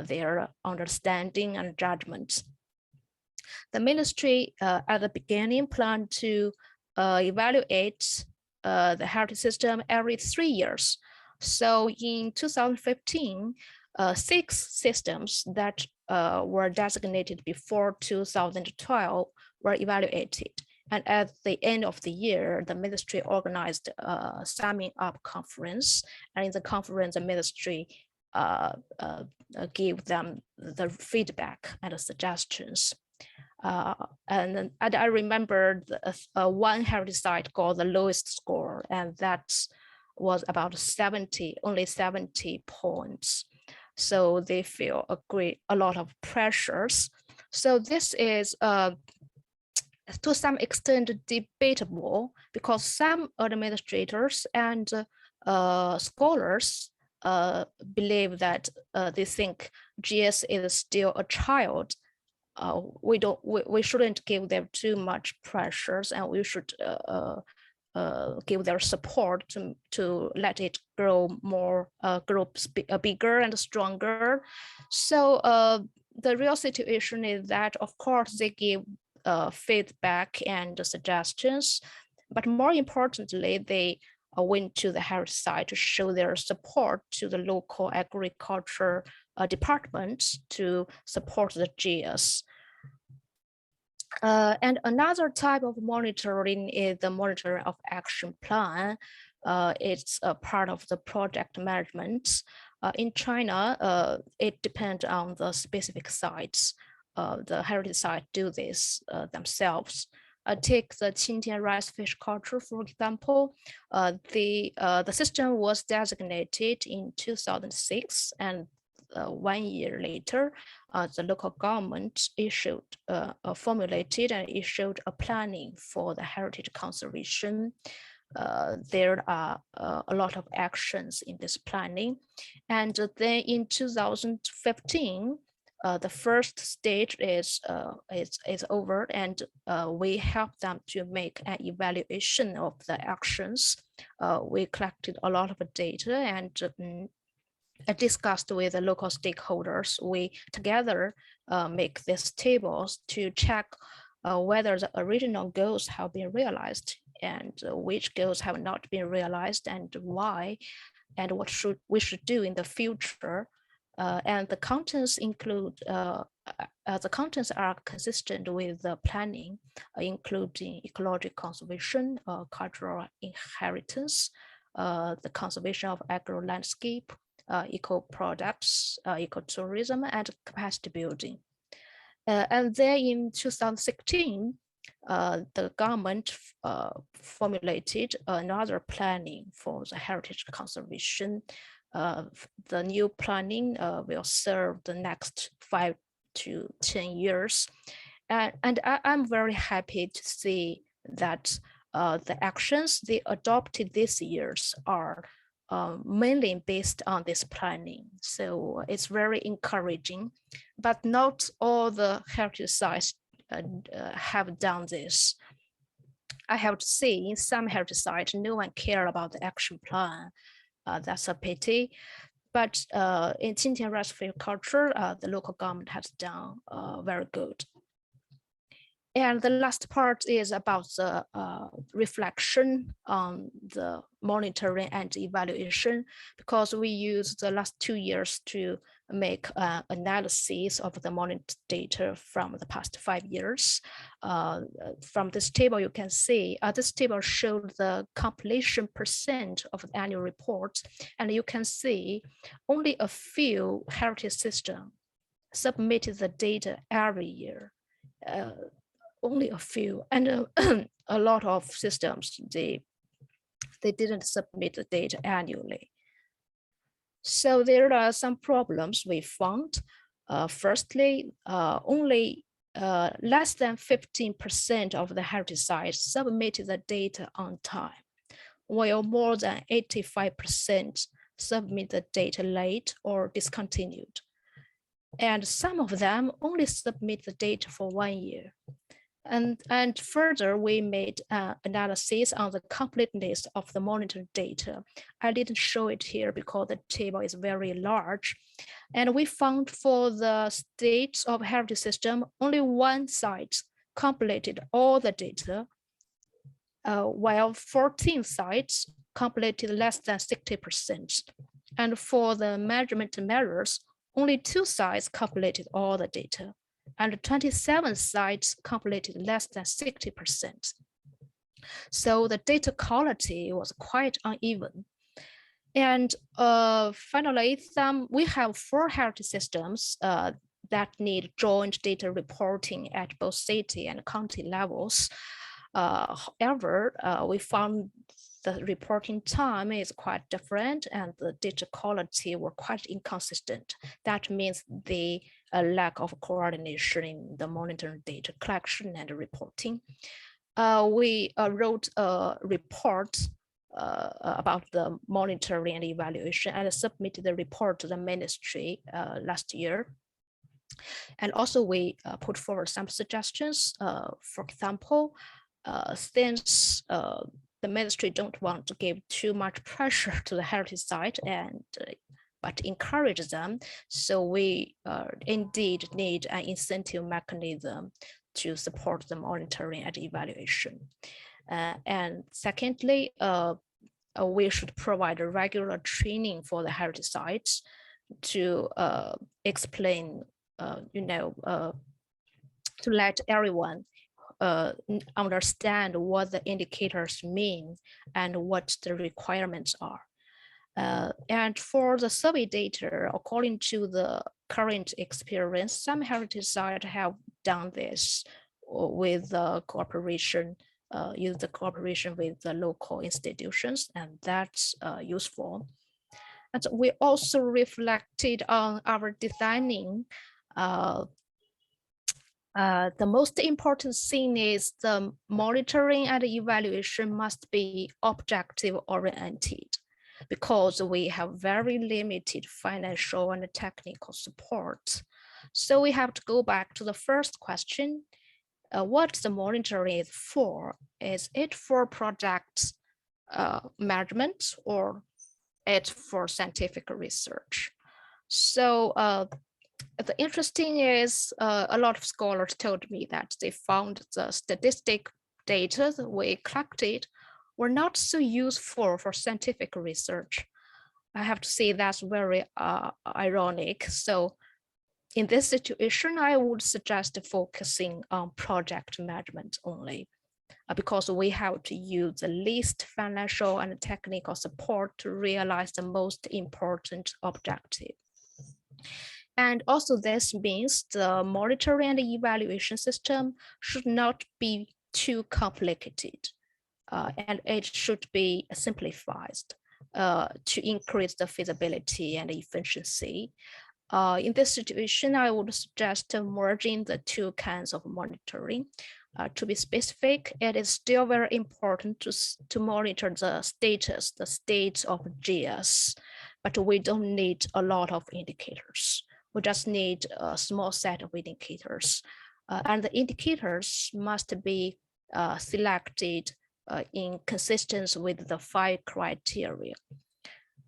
their understanding and judgments. The ministry at the beginning planned to evaluate the heritage system every 3 years. So in 2015, 6 systems that were designated before 2012 were evaluated. And at the end of the year, the ministry organized a summing up conference. And in the conference, the ministry gave them the feedback and the suggestions. And I remember one heritage site got the lowest score, and that was about only 70 points. So they feel a lot of pressures. So this is to some extent debatable, because some administrators and scholars believe that they think GIAHS is still a child. We shouldn't give them too much pressures, and we should give their support to let it grow more, bigger and stronger. So the real situation is that, of course, they give feedback and suggestions, but more importantly, they went to the heritage site to show their support to the local agriculture department to support the GIAHS. And another type of monitoring is the monitoring of action plan. It's a part of the project management. In China, it depends on the specific sites. The heritage site do this themselves. Take the Qingtian rice fish culture, for example. The system was designated in 2006, and 1 year later, the local government formulated and issued a planning for the heritage conservation. There are a lot of actions in this planning. And then in 2015, the first stage is over, and we helped them to make an evaluation of the actions. We collected a lot of data and discussed with the local stakeholders. We together make these tables to check whether the original goals have been realized and which goals have not been realized and why, and what we should do in the future. And the contents include, the contents are consistent with the planning, including ecological conservation, cultural inheritance, the conservation of agro-landscape, eco-products, ecotourism, and capacity building. And then in 2016, the government formulated another planning for the heritage conservation. The new planning will serve the next 5 to 10 years. And I'm very happy to see that the actions they adopted this years are mainly based on this planning. So it's very encouraging, but not all the heritage sites have done this. I have to say, in some heritage sites, no one cares about the action plan. That's a pity. But in Qingtian rice field culture, the local government has done very good. And the last part is about the reflection on the monitoring and evaluation, because we use the last 2 years to make analysis of the monitoring data from the past 5 years. From this table, you can see, this table showed the completion % of the annual report, and you can see only a few heritage systems submitted the data every year. Only a few, and a lot of systems, they didn't submit the data annually. So there are some problems we found. Firstly, only less than 15% of the heritage sites submitted the data on time, while more than 85% submit the data late or discontinued. And some of them only submit the data for 1 year. And further, we made analysis on the completeness of the monitored data. I didn't show it here because the table is very large. And we found for the states of heritage system, only one site completed all the data, while 14 sites completed less than 60%. And for the measurement measures, only 2 sites completed all the data, and 27 sites completed less than 60%. So the data quality was quite uneven. And finally, we have 4 heritage systems that need joint data reporting at both city and county levels. However, we found the reporting time is quite different and the data quality were quite inconsistent. That means the lack of coordination in the monitoring data collection and reporting. We wrote a report about the monitoring and evaluation and submitted the report to the ministry last year. And also we put forward some suggestions. For example, since the ministry don't want to give too much pressure to the heritage site but encourage them. So we indeed need an incentive mechanism to support the monitoring and evaluation. And secondly, we should provide a regular training for the heritage sites to explain, to let everyone understand what the indicators mean and what the requirements are. And for the survey data, according to the current experience, some heritage sites have done this with the cooperation, use the cooperation with the local institutions, and that's useful. And we also reflected on our designing. The most important thing is the monitoring and evaluation must be objective oriented, because we have very limited financial and technical support. So we have to go back to the first question. What the monitoring is for? Is it for project management or it's for scientific research? So the interesting is a lot of scholars told me that they found the statistic data that we collected were not so useful for scientific research. I have to say that's very ironic. So in this situation, I would suggest focusing on project management only, because we have to use the least financial and technical support to realize the most important objective. And also this means the monitoring and evaluation system should not be too complicated, and it should be simplified to increase the feasibility and efficiency. In this situation, I would suggest merging the 2 kinds of monitoring. To be specific, it is still very important to monitor the status, the state of GIAHS, but we don't need a lot of indicators. We just need a small set of indicators. And the indicators must be selected in consistency with the 5 criteria.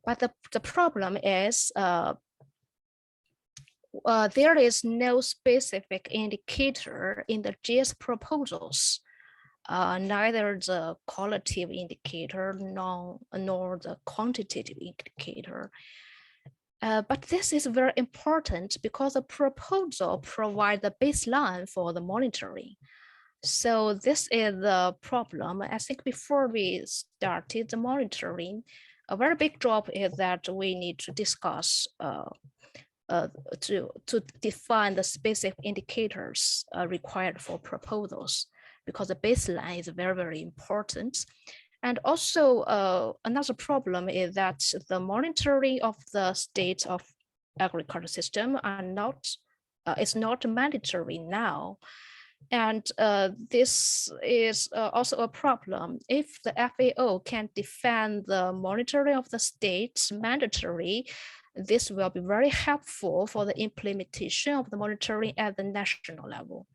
But the problem is there is no specific indicator in the GIAHS proposals, neither the qualitative indicator nor the quantitative indicator. But this is very important because the proposal provides the baseline for the monitoring. So this is the problem. I think before we started the monitoring, a very big job is that we need to discuss to define the specific indicators required for proposals, because the baseline is very, very important. And also another problem is that the monitoring of the state of agriculture system is not mandatory now. And this is also a problem. If the FAO can defend the monitoring of the states mandatory, this will be very helpful for the implementation of the monitoring at the national level.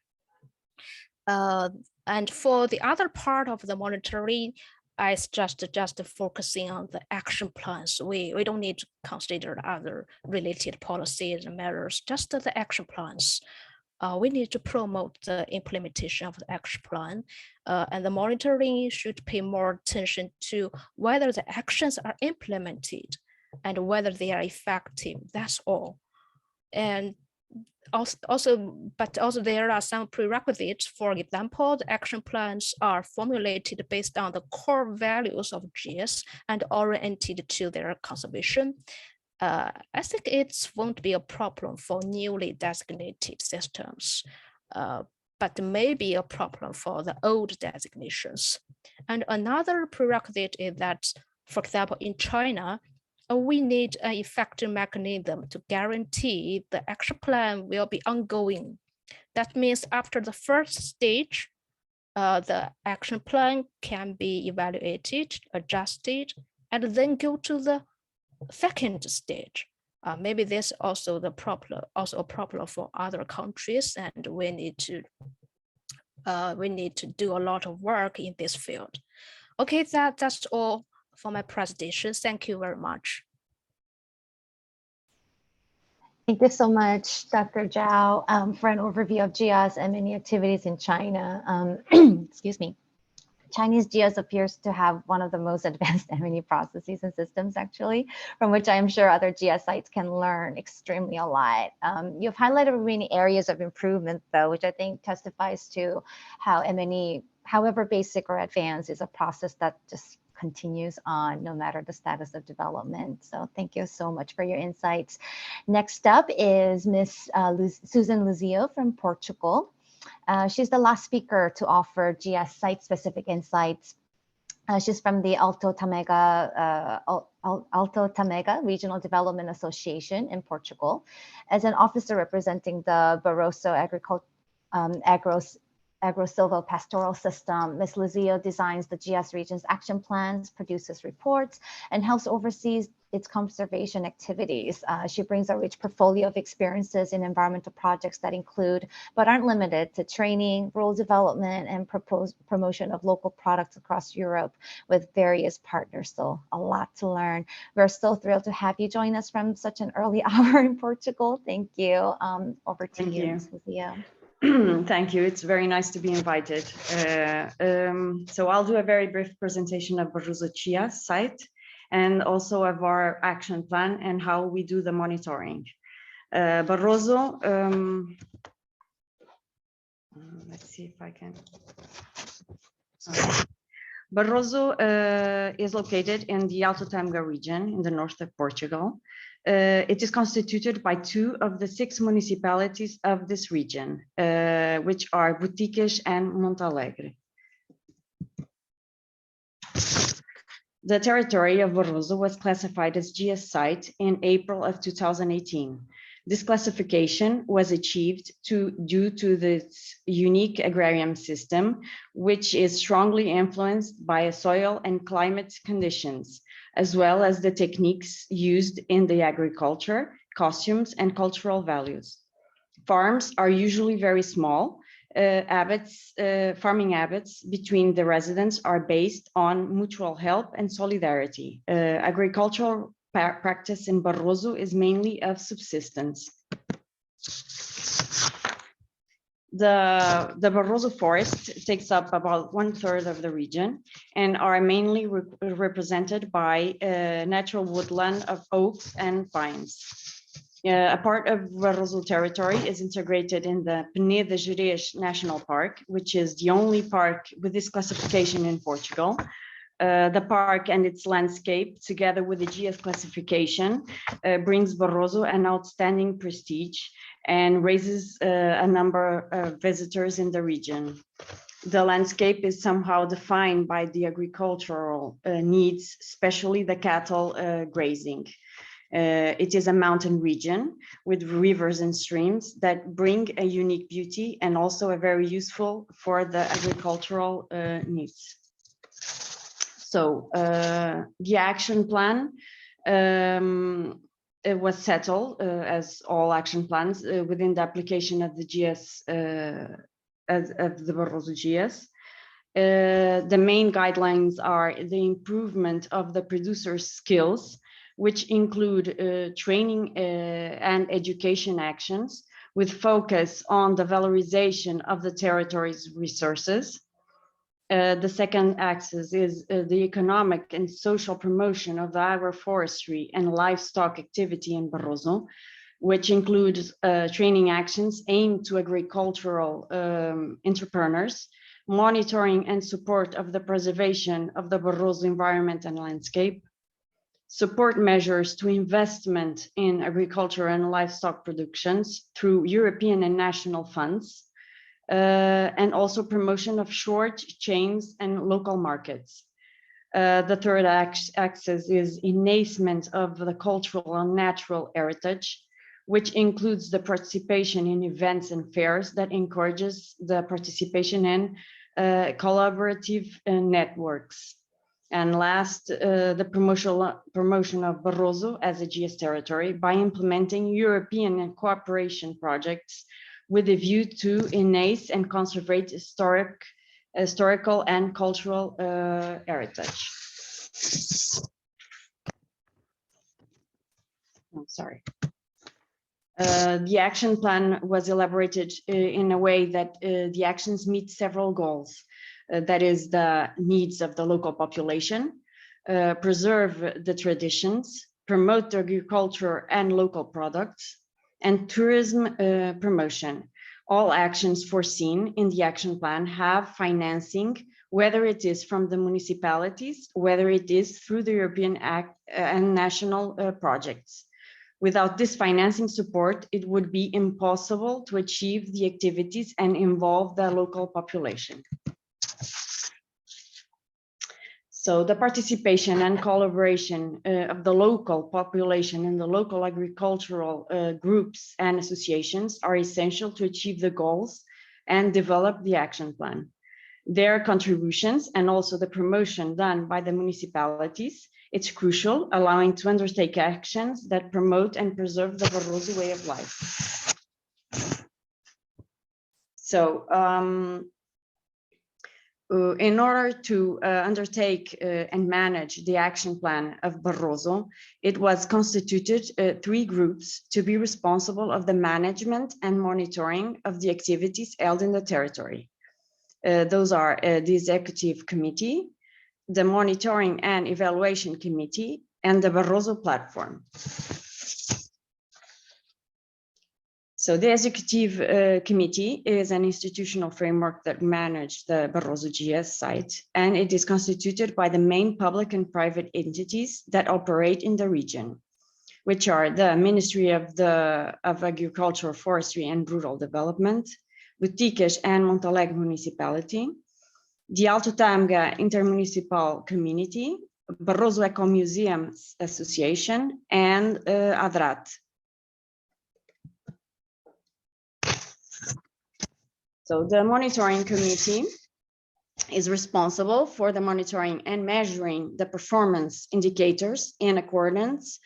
And for the other part of the monitoring, I just focusing on the action plans. We don't need to consider other related policies and measures, just the action plans. We need to promote the implementation of the action plan, and the monitoring should pay more attention to whether the actions are implemented and whether they are effective. That's all. And but also there are some prerequisites. For example, the action plans are formulated based on the core values of GIAHS and oriented to their conservation. I think it won't be a problem for newly designated systems, but maybe a problem for the old designations. And another prerequisite is that, for example, in China, we need an effective mechanism to guarantee the action plan will be ongoing. That means after the first stage, the action plan can be evaluated, adjusted, and then go to the second stage. Maybe this also a problem for other countries, and we need to do a lot of work in this field. Okay, that's all for my presentation. Thank you very much. Thank you so much, Dr. Zhao, for an overview of GIAHS and many activities in China. Excuse me. Chinese GIAHS appears to have one of the most advanced M&E processes and systems, actually, from which I am sure other GIAHS sites can learn extremely a lot. You've highlighted many areas of improvement, though, which I think testifies to how M&E, however basic or advanced, is a process that just continues on no matter the status of development. So thank you so much for your insights. Next up is Ms. Susan Luzio from Portugal. She's the last speaker to offer GIAHS site-specific insights. She's from the Alto Tâmega Regional Development Association in Portugal. As an officer representing the Barroso agro-silvo-pastoral system, Ms. Luzio designs the GIAHS region's action plans, produces reports, and helps oversee its conservation activities. She brings a rich portfolio of experiences in environmental projects that include, but aren't limited to, training, rural development, and promotion of local products across Europe with various partners. So a lot to learn. We're so thrilled to have you join us from such an early hour in Portugal. Thank you. Over to you, Ms. Luzio. Thank you. It's very nice to be invited. So I'll do a very brief presentation of Barroso GIAHS site and also of our action plan and how we do the monitoring. Barroso, let's see if I can. Barroso is located in the Alto Tâmega region in the north of Portugal. It is constituted by 2 of the 6 municipalities of this region, which are Boticas and Montalegre. The territory of Barroso was classified as GIAHS site in April of 2018. This classification was achieved due to the unique agrarian system, which is strongly influenced by soil and climate conditions, as well as the techniques used in the agriculture, costumes, and cultural values. Farms are usually very small. Farming habits between the residents are based on mutual help and solidarity. Agricultural practice in Barroso is mainly of subsistence. The Barroso forest takes up about 1/3 of the region and are mainly represented by natural woodland of oaks and pines. A part of Barroso territory is integrated in the Peneda Gerês National Park, which is the only park with this classification in Portugal. The park and its landscape, together with the GIAHS classification, brings Barroso an outstanding prestige and raises a number of visitors in the region. The landscape is somehow defined by the agricultural needs, especially the cattle grazing. It is a mountain region with rivers and streams that bring a unique beauty and also are very useful for the agricultural needs. So the action plan it was settled as all action plans within the application of the GIAHS of the Barroso GIAHS. The main guidelines are the improvement of the producer's skills, which include training and education actions with focus on the valorization of the territory's resources. The second axis is the economic and social promotion of the agroforestry and livestock activity in Barroso, which includes training actions aimed to agricultural entrepreneurs, monitoring and support of the preservation of the Barroso environment and landscape, support measures to investment in agriculture and livestock productions through European and national funds, and also promotion of short chains and local markets. The third axis is enhancement of the cultural and natural heritage, which includes the participation in events and fairs that encourages the participation in collaborative networks. And last, the promotion of Barroso as a GIAHS territory by implementing European and cooperation projects with a view to enhance and conserve historical and cultural heritage. I'm sorry. The action plan was elaborated in a way that the actions meet several goals. That is the needs of the local population, preserve the traditions, promote agriculture and local products, and tourism promotion. All actions foreseen in the action plan have financing, whether it is from the municipalities, whether it is through the European Act and national projects. Without this financing support, it would be impossible to achieve the activities and involve the local population. So the participation and collaboration of the local population and the local agricultural groups and associations are essential to achieve the goals and develop the action plan. Their contributions and also the promotion done by the municipalities, it's crucial, allowing to undertake actions that promote and preserve the Barroso way of life. So, in order to undertake and manage the action plan of Barroso, it was constituted 3 groups to be responsible of the management and monitoring of the activities held in the territory. Those are the Executive Committee, the Monitoring and Evaluation Committee, and the Barroso Platform. So the Executive Committee is an institutional framework that manages the Barroso GIAHS site, and it is constituted by the main public and private entities that operate in the region, which are the Ministry of Agriculture, Forestry and Rural Development, Boticas and Montalegre Municipality, the Alto Tâmega Intermunicipal Community, Barroso Eco Museums Association, and ADRAT. So the monitoring committee is responsible for the monitoring and measuring the performance indicators in accordance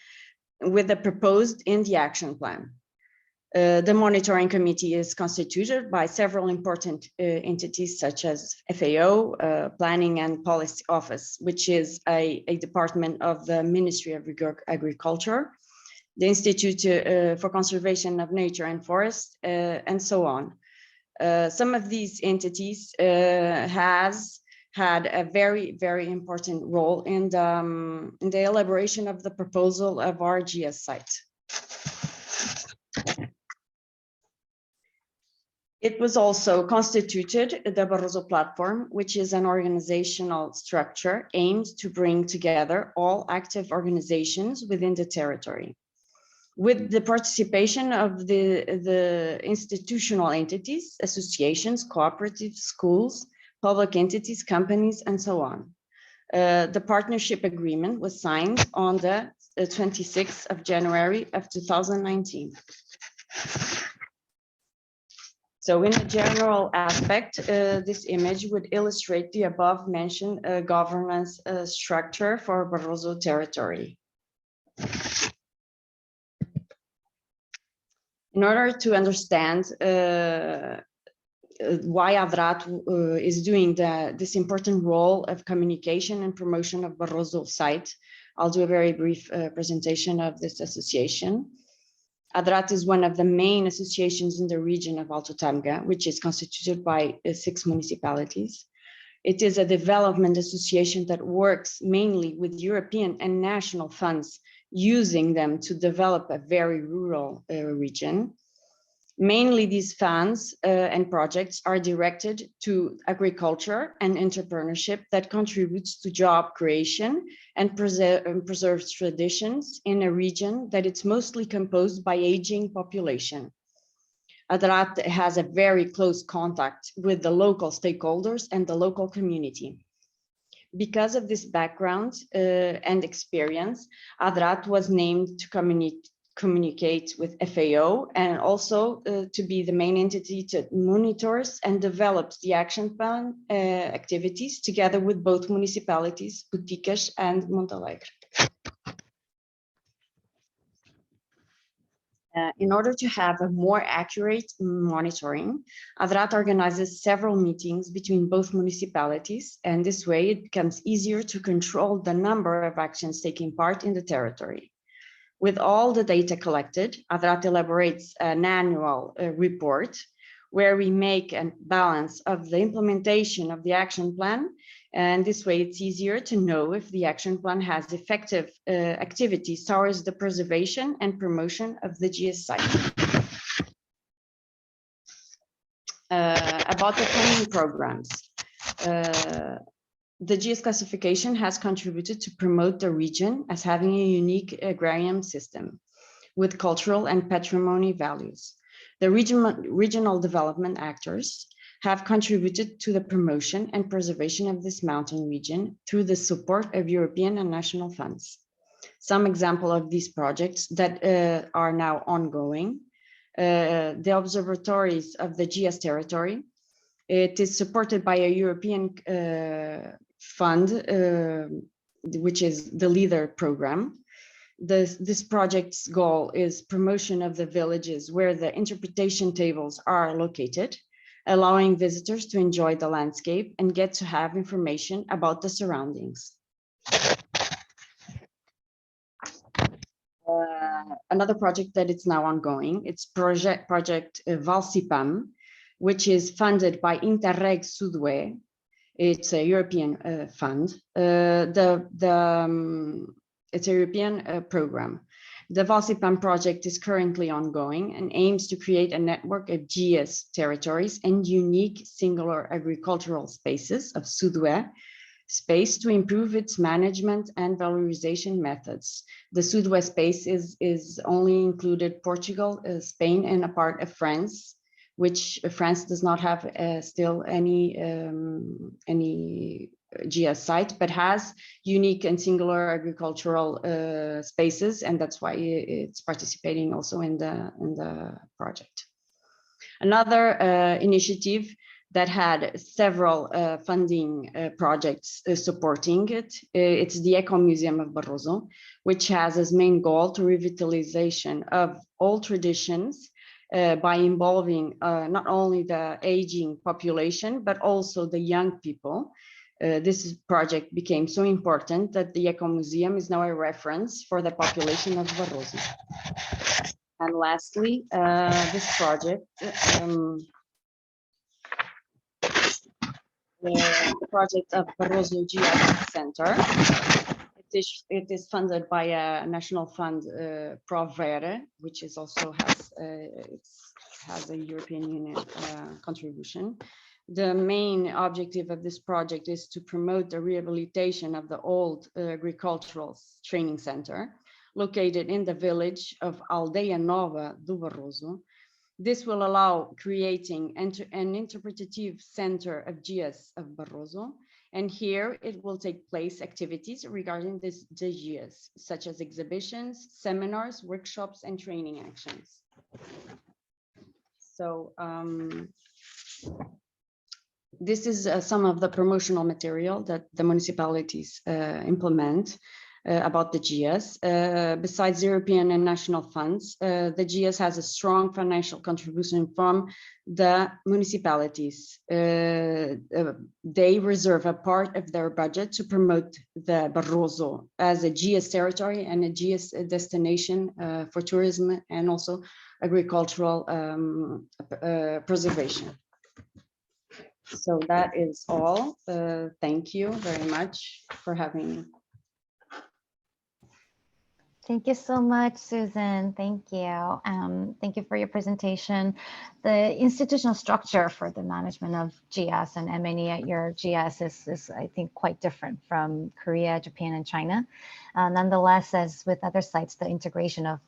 with the proposed in the action plan. The monitoring committee is constituted by several important entities such as FAO, Planning and Policy Office, which is a department of the Ministry of Agriculture, the Institute for Conservation of Nature and Forest, and so on. Some of these entities has had a very, very important role in the elaboration of the proposal of our GIAHS site. It was also constituted the Barroso Platform, which is an organizational structure aimed to bring together all active organizations within the territory. With the participation of the institutional entities, associations, cooperatives, schools, public entities, companies, and so on. The partnership agreement was signed on the 26th of January of 2019. So in a general aspect, this image would illustrate the above mentioned governance structure for Barroso territory. In order to understand why ADRAT is doing this important role of communication and promotion of Barroso site, I'll do a very brief presentation of this association. ADRAT is one of the main associations in the region of Alto Tamga, which is constituted by 6 municipalities. It is a development association that works mainly with European and national funds, using them to develop a very rural region. Mainly these funds and projects are directed to agriculture and entrepreneurship that contributes to job creation and preserves traditions in a region that it's mostly composed by aging population. ADRAT has a very close contact with the local stakeholders and the local community. Because of this background and experience, ADRAT was named to communicate with FAO and also to be the main entity that monitors and develops the action plan activities together with both municipalities, Boticas and Montalegre. In order to have a more accurate monitoring, ADRAT organizes several meetings between both municipalities, and this way it becomes easier to control the number of actions taking part in the territory. With all the data collected, ADRAT elaborates an annual report where we make a balance of the implementation of the action plan, and this way it's easier to know if the action plan has effective activities towards the preservation and promotion of the GIAHS site. About the training programs. The GIAHS classification has contributed to promote the region as having a unique agrarian system with cultural and patrimony values. The regional development actors have contributed to the promotion and preservation of this mountain region through the support of European and national funds. Some example of these projects that are now ongoing, the observatories of the GIAHS territory. It is supported by a European fund, which is the LEADER program. This project's goal is promotion of the villages where the interpretation tables are located, allowing visitors to enjoy the landscape and get to have information about the surroundings. Another project that is now ongoing, it's project Valsipam, which is funded by Interreg Sudwe. It's a European fund. It's a European program. The Valsipam project is currently ongoing and aims to create a network of GIAHS territories and unique singular agricultural spaces of Sudwe space to improve its management and valorization methods. The Sudwe space is only included Portugal, Spain, and a part of France, which France does not have still any GIAHS site, but has unique and singular agricultural spaces, and that's why it's participating also in the project. Another initiative that had several funding projects supporting it, it's the Eco Museum of Barroso, which has as main goal to revitalization of old traditions by involving not only the aging population, but also the young people. This project became so important that the Eco Museum is now a reference for the population of Barroso. And lastly, this project, the project of Barroso GIAHS Center. It is funded by a national fund, Provere, which is also has a European Union contribution. The main objective of this project is to promote the rehabilitation of the old agricultural training center located in the village of Aldeia Nova do Barroso. This will allow creating an interpretative center of GIAHS of Barroso. And here it will take place activities regarding the GIAHS, such as exhibitions, seminars, workshops, and training actions. So this is some of the promotional material that the municipalities implement about the GIAHS. Besides European and national funds, the GIAHS has a strong financial contribution from the municipalities. They reserve a part of their budget to promote the Barroso as a GIAHS territory and a GIAHS destination for tourism and also agricultural preservation. So that is all. Thank you very much for having me. Thank you so much, Susan. Thank you. Thank you for your presentation. The institutional structure for the management of GIAHS and M&E at your GIAHS is, I think, quite different from Korea, Japan, and China. Nonetheless, as with other sites, the integration of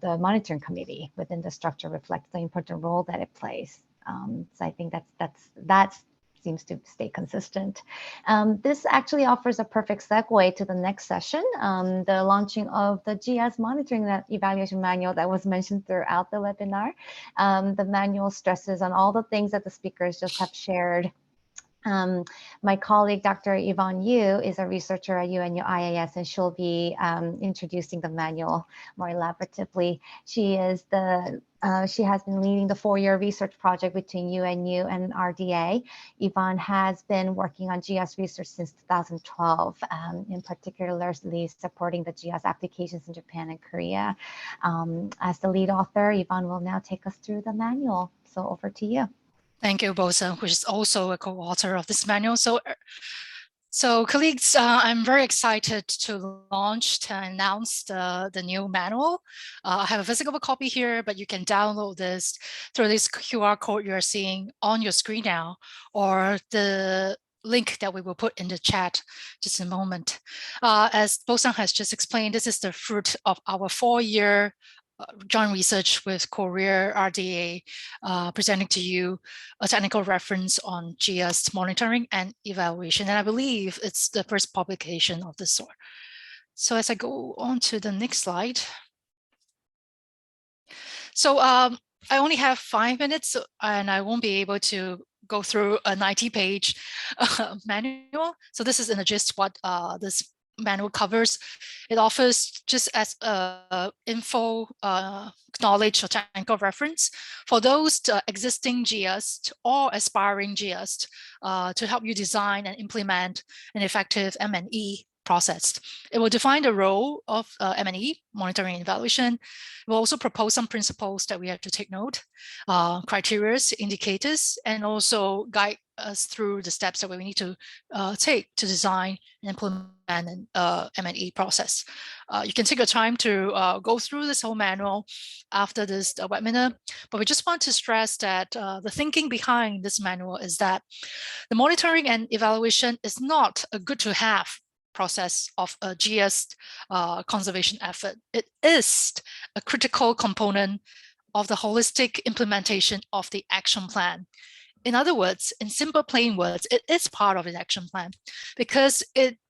the monitoring committee within the structure reflects the important role that it plays. So I think that seems to stay consistent. This actually offers a perfect segue to the next session, the launching of the GIAHS monitoring evaluation manual that was mentioned throughout the webinar. The manual stresses on all the things that the speakers just have shared. My colleague, Dr. Yvonne Yu, is a researcher at UNU-IAS, and she'll be introducing the manual more elaboratively. She has been leading the 4-year research project between UNU and RDA. Yvonne has been working on GIAHS research since 2012, in particularly supporting the GIAHS applications in Japan and Korea. As the lead author, Yvonne will now take us through the manual. So over to you. Thank you, Bosa, which is also a co-author of this manual. So colleagues, I'm very excited to launch and announce the new manual. I have a physical copy here, but you can download this through this QR code you're seeing on your screen now, or the link that we will put in the chat just in a moment. As Bosa has just explained, this is the fruit of our 4-year joint research with Korea RDA, presenting to you a technical reference on GIAHS monitoring and evaluation. And I believe it's the first publication of this sort. So as I go on to the next slide. So I only have 5 minutes and I won't be able to go through a 90-page manual. So this is in a gist what this manual covers. It offers just as info, knowledge or technical reference for those existing GIAHS or aspiring GIAHS to help you design and implement an effective M&E process. It will define the role of M&E, monitoring and evaluation. It will also propose some principles that we have to take note, criteria, indicators, and also guide us through the steps that we need to take to design and implement an M&E process. You can take your time to go through this whole manual after this webinar, but we just want to stress that the thinking behind this manual is that the monitoring and evaluation is not a good to have process of a GIAHS conservation effort. It is a critical component of the holistic implementation of the action plan. In other words, in simple plain words, it is part of an action plan, because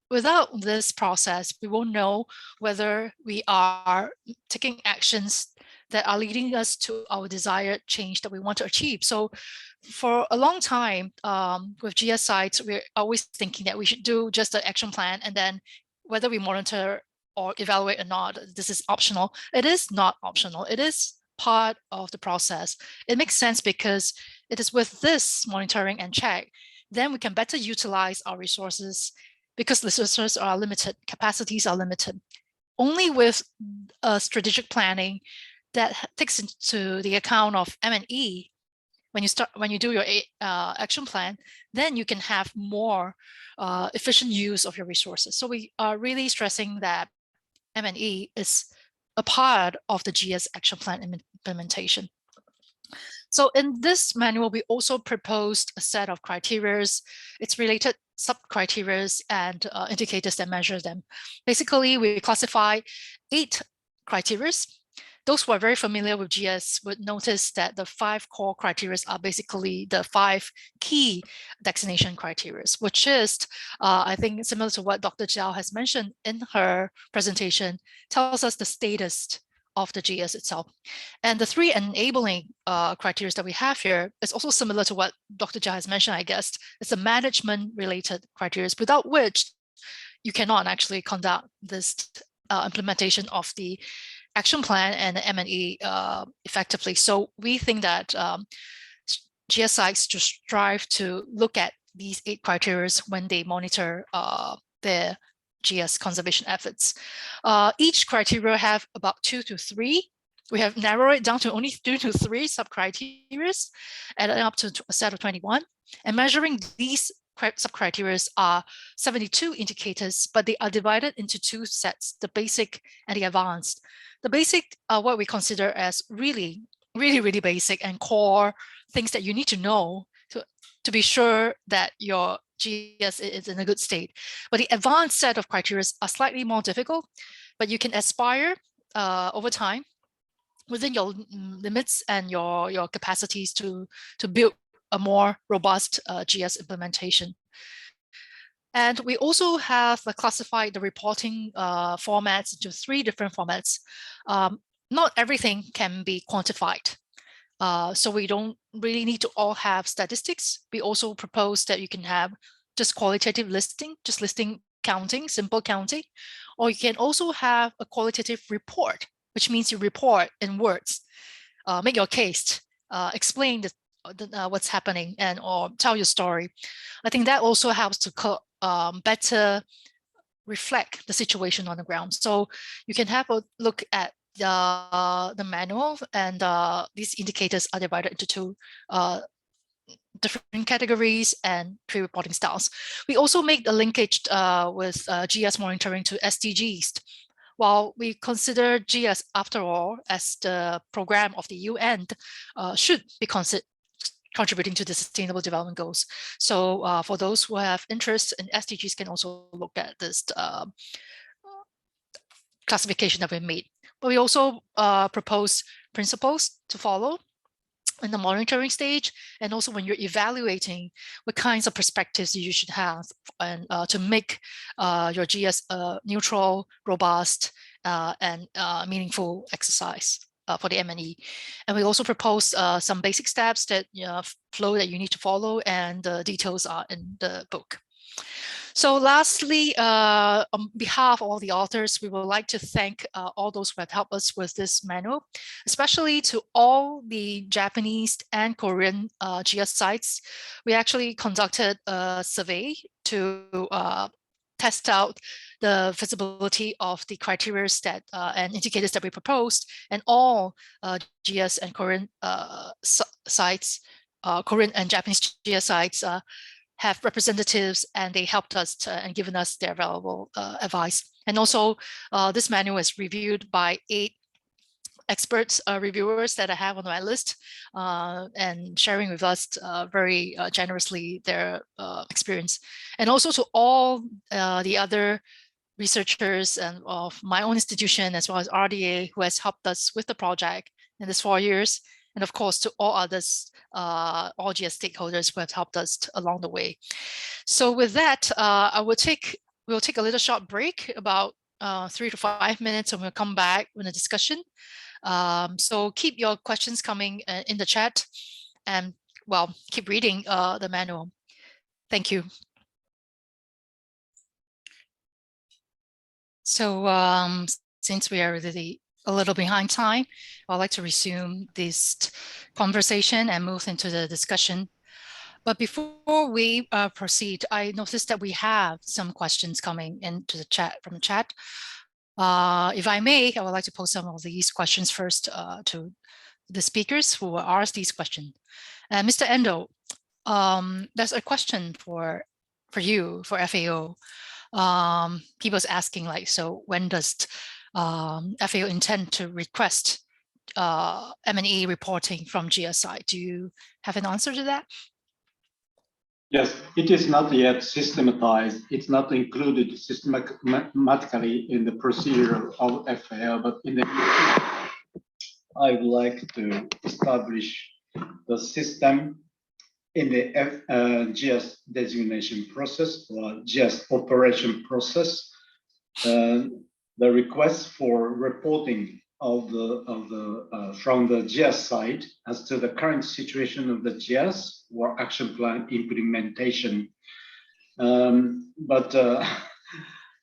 without this process, we won't know whether we are taking actions that are leading us to our desired change that we want to achieve. So for a long time with Geo Site, we're always thinking that we should do just an action plan, and then whether we monitor or evaluate or not, this is optional. It is not optional. It is part of the process. It makes sense because it is with this monitoring and check, then we can better utilize our resources, because resources are limited, capacities are limited. Only with strategic planning that takes into the account of M&E, when you do your action plan, then you can have more efficient use of your resources. So we are really stressing that M&E is a part of the GIAHS action plan implementation. So in this manual, we also proposed a set of criteria, its related sub-criteria and indicators that measure them. Basically, we classify 8 criteria. those who are very familiar with GIAHS would notice that the 5 core criteria are basically the 5 key designation criteria, which is, I think, similar to what Dr. Zhao has mentioned in her presentation, tells us the status of the GIAHS itself. And the 3 enabling criteria that we have here is also similar to what Dr. Zhao has mentioned, I guess. It's the management-related criteria, without which you cannot actually conduct this implementation of the action plan and the M&E effectively. So we think that GIAHS sites should strive to look at these 8 criteria when they monitor their GIAHS conservation efforts. Each criteria have about 2 to 3. We have narrowed it down to only 2 to 3 sub-criteria, adding up to a set of 21. And measuring these sub-criteria are 72 indicators, but they are divided into 2 sets, the basic and the advanced. The basic are what we consider as really basic and core things that you need to know to be sure that your GIAHS is in a good state. But the advanced set of criteria are slightly more difficult, but you can aspire over time within your limits and your capacities to build a more robust GIAHS implementation. And we also have classified the reporting formats into 3 different formats. Not everything can be quantified. So we don't really need to all have statistics. We also propose that you can have just qualitative listing, just listing counting, simple counting, or you can also have a qualitative report, which means you report in words, make your case, explain what's happening and or tell your story. I think that also helps to better reflect the situation on the ground. So you can have a look at the manual, and these indicators are divided into 2 different categories and pre-reporting styles. We also make the linkage with GIAHS monitoring to SDGs. While we consider GIAHS, after all, as the program of the UN, should be contributing to the Sustainable Development Goals. So for those who have interest in SDGs can also look at this classification that we made. But we also propose principles to follow in the monitoring stage, and also when you're evaluating what kinds of perspectives you should have and to make your GIAHS neutral, robust, and meaningful exercise for the M&E. And we also propose some basic steps that flow that you need to follow, and the details are in the book. So lastly, on behalf of all the authors, we would like to thank all those who have helped us with this manual, especially to all the Japanese and Korean GIAHS sites. We actually conducted a survey to test out the feasibility of the criteria that and indicators that we proposed, and all GIAHS and Korean sites, Korean and Japanese GIAHS sites have representatives, and they helped us and given us their valuable advice. And also this manual is reviewed by 8 experts, reviewers that I have on my list, and sharing with us very generously their experience. And also to all the other researchers and of my own institution, as well as RDA, who has helped us with the project in this 4 years. And of course, to all others, all GIAHS stakeholders who have helped us along the way. So with that, we'll take a little short break, about 3 to 5 minutes, and we'll come back with a discussion. So keep your questions coming in the chat, and well, keep reading the manual. Thank you. So since we are already a little behind time, I'd like to resume this conversation and move into the discussion. But before we proceed, I noticed that we have some questions coming into the chat from the chat. If I may, I would like to pose some of these questions first to the speakers who will ask these questions. Mr. Endo, there's a question for you, for FAO. People's asking, like, so when does FAO intend to request M&E reporting from GIAHS side? Do you have an answer to that? Yes, it is not yet systematized. It's not included systematically in the procedure of FAO, but in the I would like to establish the system in the GIAHS designation process or GIAHS operation process. The request for reporting of from the GIAHS side as to the current situation of the GIAHS or action plan implementation. But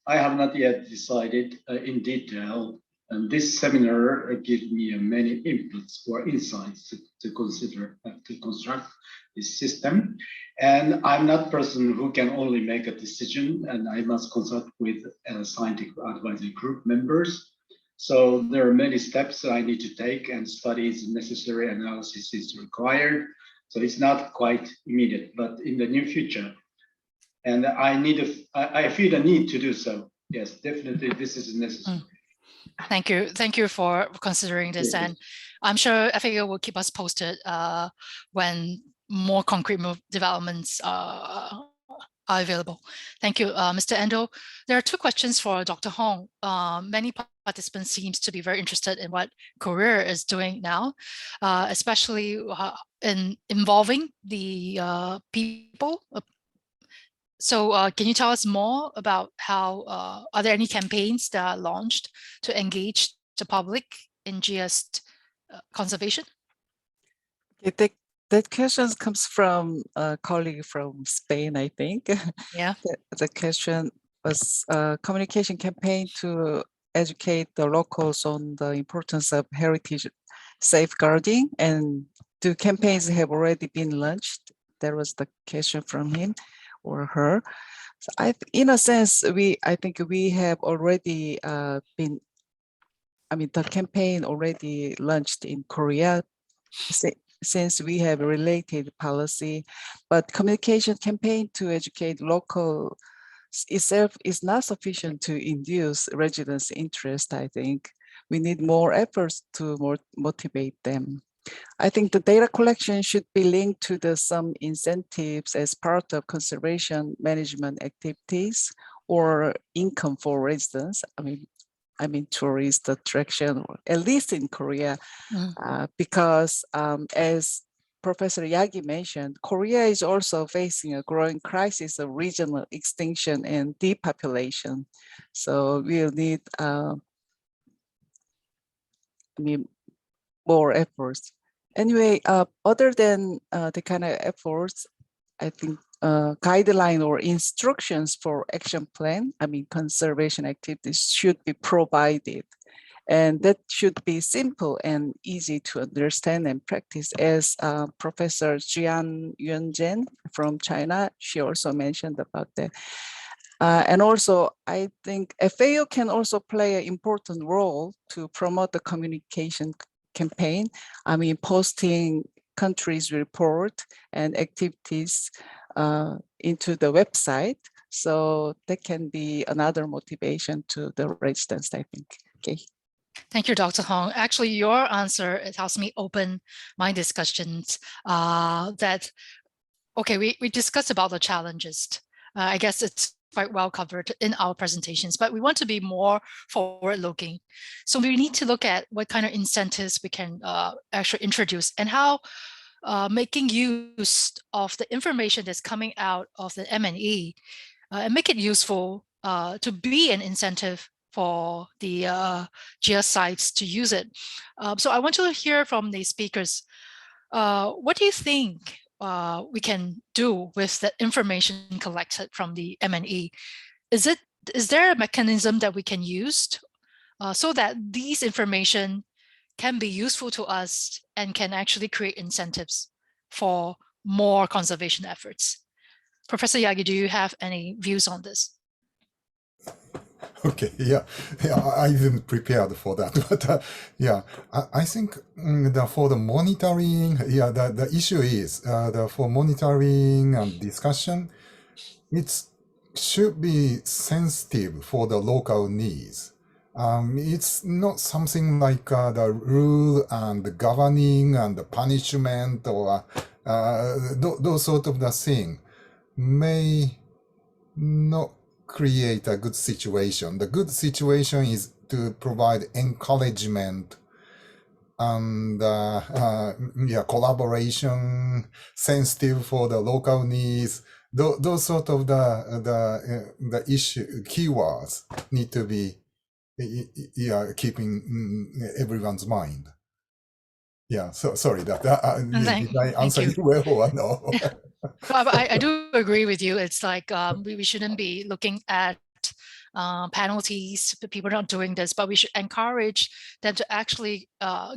I have not yet decided in detail, and this seminar gives me many inputs or insights to consider to construct this system. And I'm not a person who can only make a decision, and I must consult with scientific advisory group members. So there are many steps that I need to take, and studies necessary, analysis is required. So it's not quite immediate, but in the near future. And I feel the need to do so. Yes, definitely, this is necessary. Thank you. Thank you for considering this. And I'm sure FAO will keep us posted when more concrete developments are available. Thank you, Mr. Endo. There are two questions for Dr. Hong. Many participants seem to be very interested in what Korea is doing now, especially in involving the people. So can you tell us more about how, are there any campaigns that are launched to engage the public in GIAHS conservation? That question comes from a colleague from Spain, I think. Yeah. The question was a communication campaign to educate the locals on the importance of heritage safeguarding, and do campaigns have already been launched? That was the question from him or her. So in a sense, I think we have already the campaign already launched in Korea since we have related policy, but communication campaign to educate local itself is not sufficient to induce residents' interest. I think we need more efforts to motivate them. I think the data collection should be linked to some incentives as part of conservation management activities or income for residents. I mean tourist attraction, or at least in Korea, because as Professor Yagi mentioned, Korea is also facing a growing crisis of regional extinction and depopulation. So we'll need more efforts. Anyway, other than the kind of efforts, I think guideline or instructions for action plan, conservation activities should be provided. And that should be simple and easy to understand and practice, as Professor Jian Yuanzhen from China, she also mentioned about that. And also, I think FAO can also play an important role to promote the communication campaign. Posting countries' report and activities into the website. So that can be another motivation to the residents, I think. Okay. Thank you, Dr. Hong. Actually, your answer, it helps me open my discussions we discussed about the challenges. I guess it's quite well covered in our presentations, but we want to be more forward-looking. So we need to look at what kind of incentives we can actually introduce, and how making use of the information that's coming out of the M&E and make it useful to be an incentive for the GIAHS sites to use it. So I want to hear from the speakers. What do you think we can do with the information collected from the M&E? Is there a mechanism that we can use so that these information can be useful to us and can actually create incentives for more conservation efforts? Professor Yagi, do you have any views on this? Okay, I didn't prepare for that, but I think for the monitoring, the issue is for monitoring and discussion, it should be sensitive for the local needs. It's not something like the rule and the governing and the punishment or those sort of the thing may not create a good situation. The good situation is to provide encouragement and yeah, collaboration, sensitive for the local needs. Those sort of the issue keywords need to be yeah keeping everyone's mind. Yeah, so sorry that did I answer you. you well or no? Well, I do agree with you. It's like we shouldn't be looking at penalties for people not doing this, but we should encourage them to actually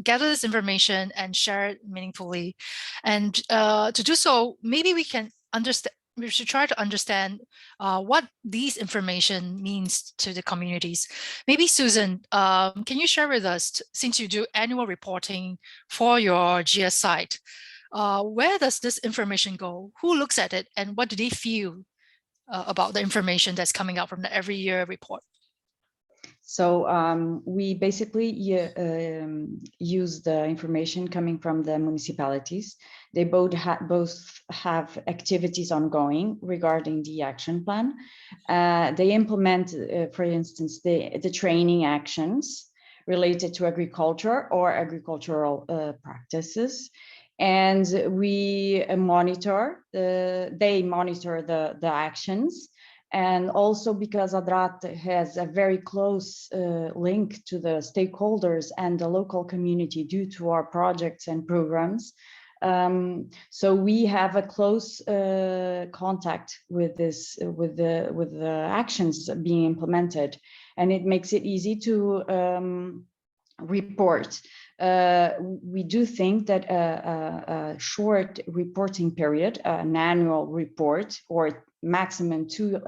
gather this information and share it meaningfully. And to do so, maybe we can understand. We should try to understand what these information means to the communities. Maybe Susan, can you share with us, since you do annual reporting for your GIAHS site, where does this information go? Who looks at it, and what do they feel about the information that's coming out from the every year report? So we basically use the information coming from the municipalities. They both have activities ongoing regarding the action plan. They implement, for instance, the training actions related to agriculture or agricultural practices. And we monitor, they monitor the actions. And also because ADRAT has a very close link to the stakeholders and the local community due to our projects and programs. So we have a close contact with this, with the actions being implemented, and it makes it easy to report. We do think that a short reporting period, an annual report or maximum 2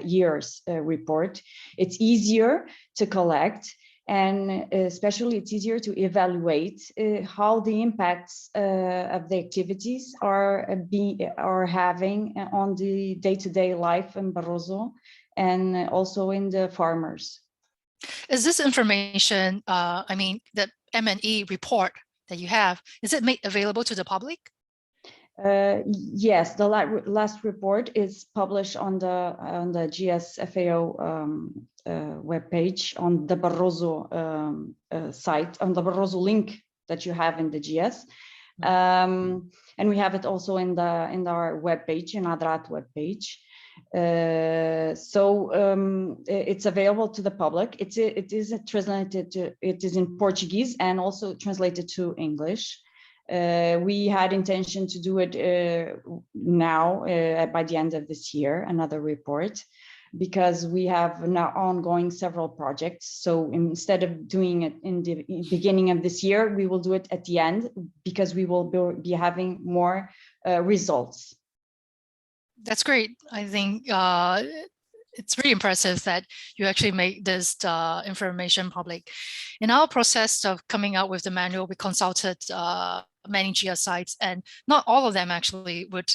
years report, it's easier to collect, and especially it's easier to evaluate how the impacts of the activities are having on the day-to-day life in Barroso and also in the farmers. Is this information, I mean, the M&E report that you have, is it made available to the public? Yes, the last report is published on the GIAHS FAO webpage, on the Barroso site, on the Barroso link that you have in the GIAHS. And we have it also in our webpage, in ADRAT webpage. So it's available to the public. It is translated to, it is in Portuguese and also translated to English. We had intention to do it now by the end of this year, another report, because we have now ongoing several projects. So instead of doing it in the beginning of this year, we will do it at the end, because we will be having more results. That's great. I think it's really impressive that you actually make this information public. In our process of coming out with the manual, we consulted many GIAHS sites, and not all of them actually would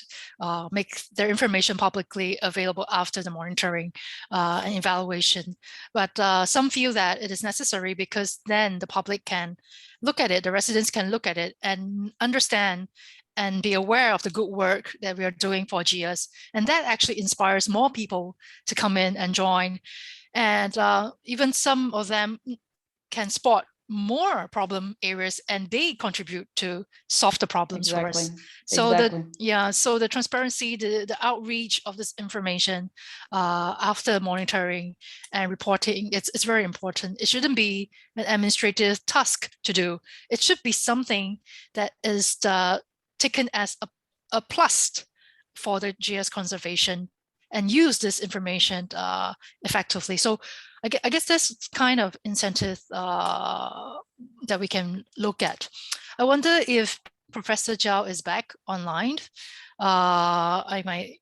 make their information publicly available after the monitoring and evaluation. But some feel that it is necessary, because then the public can look at it, the residents can look at it and understand and be aware of the good work that we are doing for GIAHS. And that actually inspires more people to come in and join. And even some of them can spot more problem areas, and they contribute to solve the problems for us. So so the transparency, the outreach of this information after monitoring and reporting, it's very important. It shouldn't be an administrative task to do. It should be something that is taken as a plus for the GIAHS conservation, and use this information effectively. So I guess that's kind of incentive that we can look at. I wonder if Professor Zhao is back online. I might,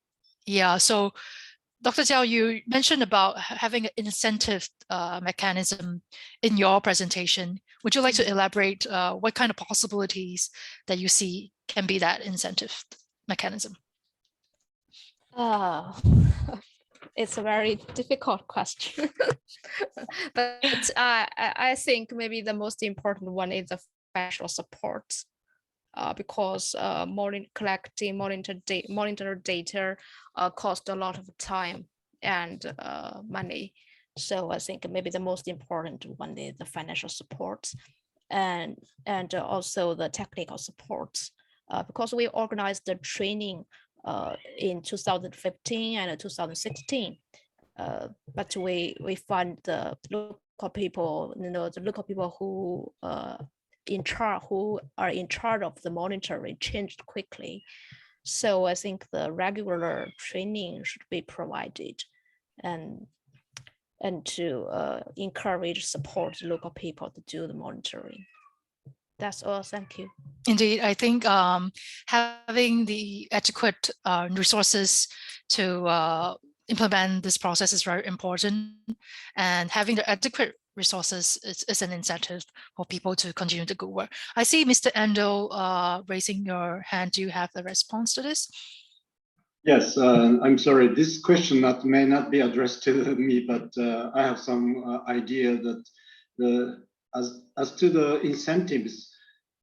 yeah. So Dr. Zhao, you mentioned about having an incentive mechanism in your presentation. Would you like to elaborate what kind of possibilities that you see can be that incentive mechanism? It's a very difficult question, but I think maybe the most important one is the financial support, because monitor data cost a lot of time and money. So I think maybe the most important one is the financial support. and also the technical support, because we organized the training in 2015 and 2016. But we find the local people, the local people who are in charge of the monitoring changed quickly. So I think the regular training should be provided, and to encourage, support local people to do the monitoring. That's all. Thank you. Indeed, I think having the adequate resources to implement this process is very important, and having the adequate resources is an incentive for people to continue the good work. I see Mr. Endo raising your hand. Do you have a response to this? Yes, I'm sorry. This question may not be addressed to me, but I have some idea that as to the incentives,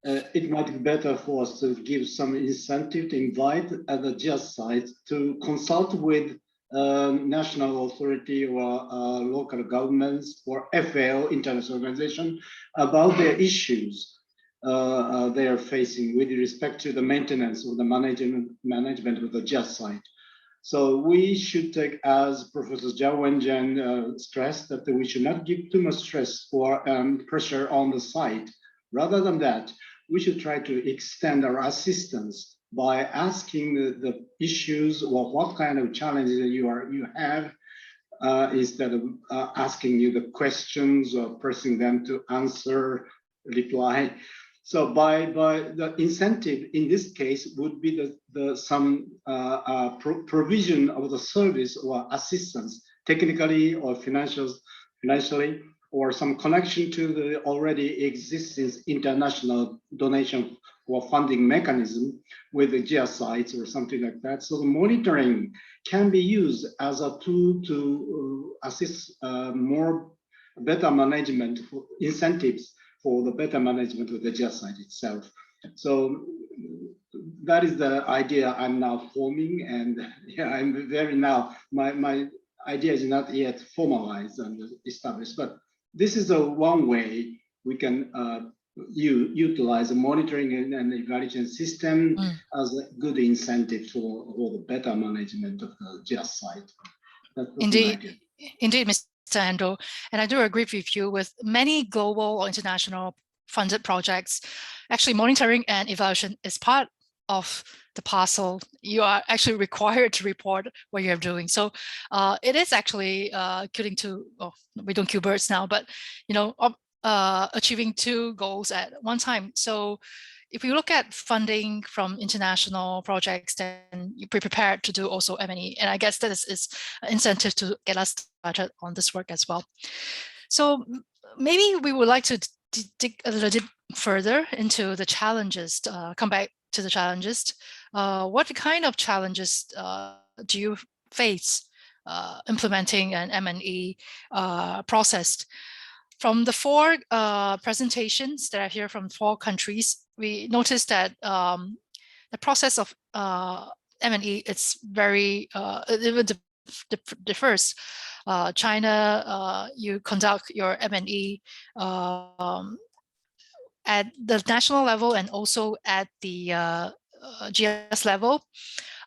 it might be better for us to give some incentive to invite at the GIAHS site to consult with national authority or local governments or FAO, international organization, about their issues they are facing with respect to the maintenance of the management of the GIAHS site. So we should take, as Professor Zhao Wenjian stressed, that we should not give too much stress or pressure on the site. Rather than that, we should try to extend our assistance by asking the issues or what kind of challenges you have, instead of asking you the questions or pressing them to answer, reply. So by the incentive in this case would be some provision of the service or assistance, technically or financially, or some connection to the already existing international donation or funding mechanism with the GIAHS sites or something like that. So the monitoring can be used as a tool to assist better management for incentives for the better management of the GIAHS site itself. So that is the idea I'm now forming, and yeah, I'm very now, my idea is not yet formalized and established, but this is one way we can utilize a monitoring and evaluation system as a good incentive for the better management of the GIAHS site. That's Indeed, indeed, Mr. Endo, and I do agree with you. With many global or international funded projects, actually monitoring and evaluation is part of the parcel. You are actually required to report what you're doing. So it is actually killing two, oh, we don't kill birds now, but achieving two goals at one time. So if you look at funding from international projects, then you be prepared to do also M&E. And I guess that is an incentive to get us started on this work as well. So maybe we would like to dig a little bit further into the challenges, come back to the challenges. What kind of challenges do you face implementing an M&E process? From the four presentations that I hear from 4 countries, we noticed that the process of M&E, it's very, it differs. China, you conduct your M&E at the national level and also at the GIAHS level.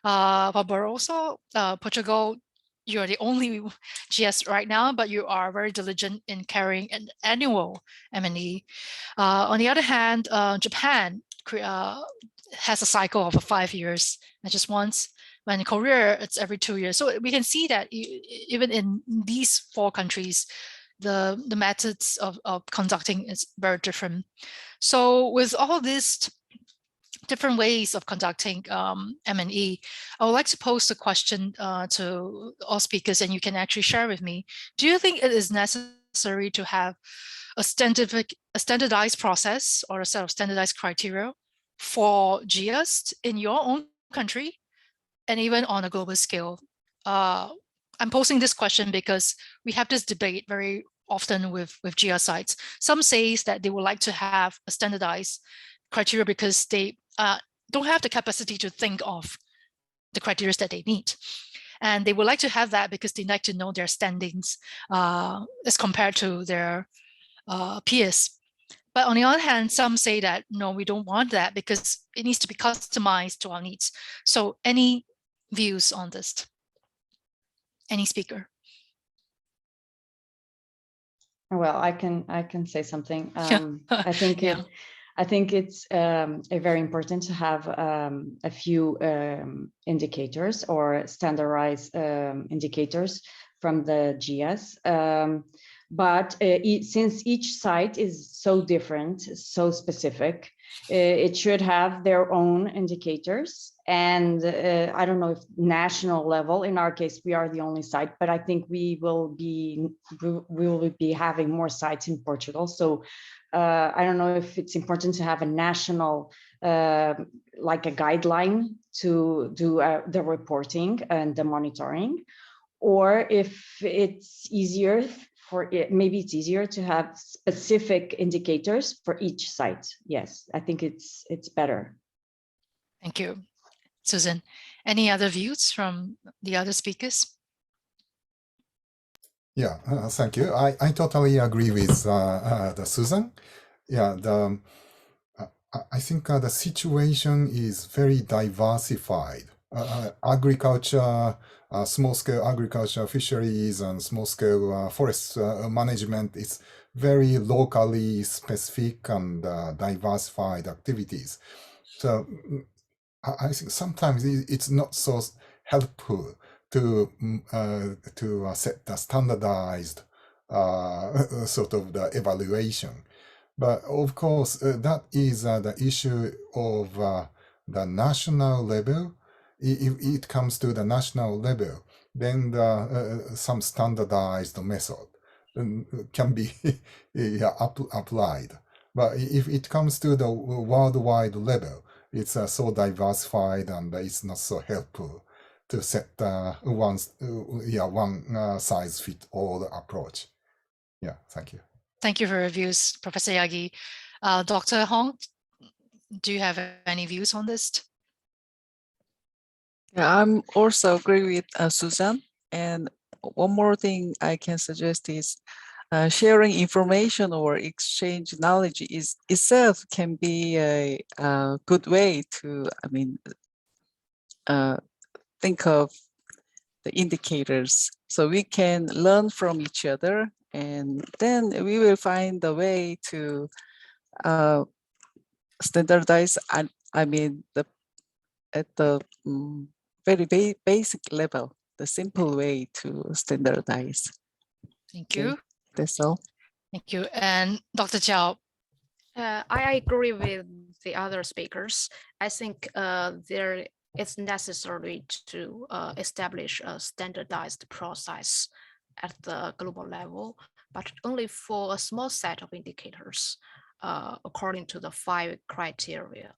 But also Portugal, you're the only GIAHS right now, but you are very diligent in carrying an annual M&E. On the other hand, Japan has a cycle of 5 years, and just once. When in Korea, it's every 2 years. So we can see that even in these 4 countries, the methods of conducting is very different. So with all these different ways of conducting M&E, I would like to pose a question to all speakers, and you can actually share with me. Do you think it is necessary to have a standardized process or a set of standardized criteria for GIAHS in your own country and even on a global scale? I'm posing this question because we have this debate very often with GIAHS sites. Some say that they would like to have a standardized criteria because they don't have the capacity to think of the criteria that they need. And they would like to have that because they like to know their standings as compared to their peers. But on the other hand, some say that, no, we don't want that because it needs to be customized to our needs. So any views on this? Any speaker? Well, I can say something. I think Yeah. I think it's very important to have a few indicators or standardized indicators from the GIAHS. But since each site is so different, so specific, it should have their own indicators. And I don't know if national level, in our case, we are the only site, but I think we will be having more sites in Portugal. So I don't know if it's important to have a national, like a guideline to do the reporting and the monitoring, or if it's easier maybe it's easier to have specific indicators for each site. Yes, I think it's better. Thank you. Susan, any other views from the other speakers? Yeah, thank you. I totally agree with the Susan. Yeah, I think the situation is very diversified. Agriculture, small-scale agriculture, fisheries, and small-scale forest management is very locally specific and diversified activities. So I think sometimes it's not so helpful to set the standardized sort of the evaluation. But of course, that is the issue of the national level. If it comes to the national level, then some standardized method can be applied. But if it comes to the worldwide level, it's so diversified and it's not so helpful to set one size fit all approach. Yeah, thank you. Thank you for your views, Professor Yagi. Dr. Hong, do you have any views on this? Yeah, I'm also agree with Susan. And one more thing I can suggest is sharing information or exchange knowledge itself can be a good way to, think of the indicators. So we can learn from each other, and then we will find a way to standardize. At the very basic level, the simple way to standardize. Thank you. Okay, that's all. Thank you. And Dr. Zhao. I agree with the other speakers. I think it's necessary to establish a standardized process at the global level, but only for a small set of indicators according to the 5 criteria.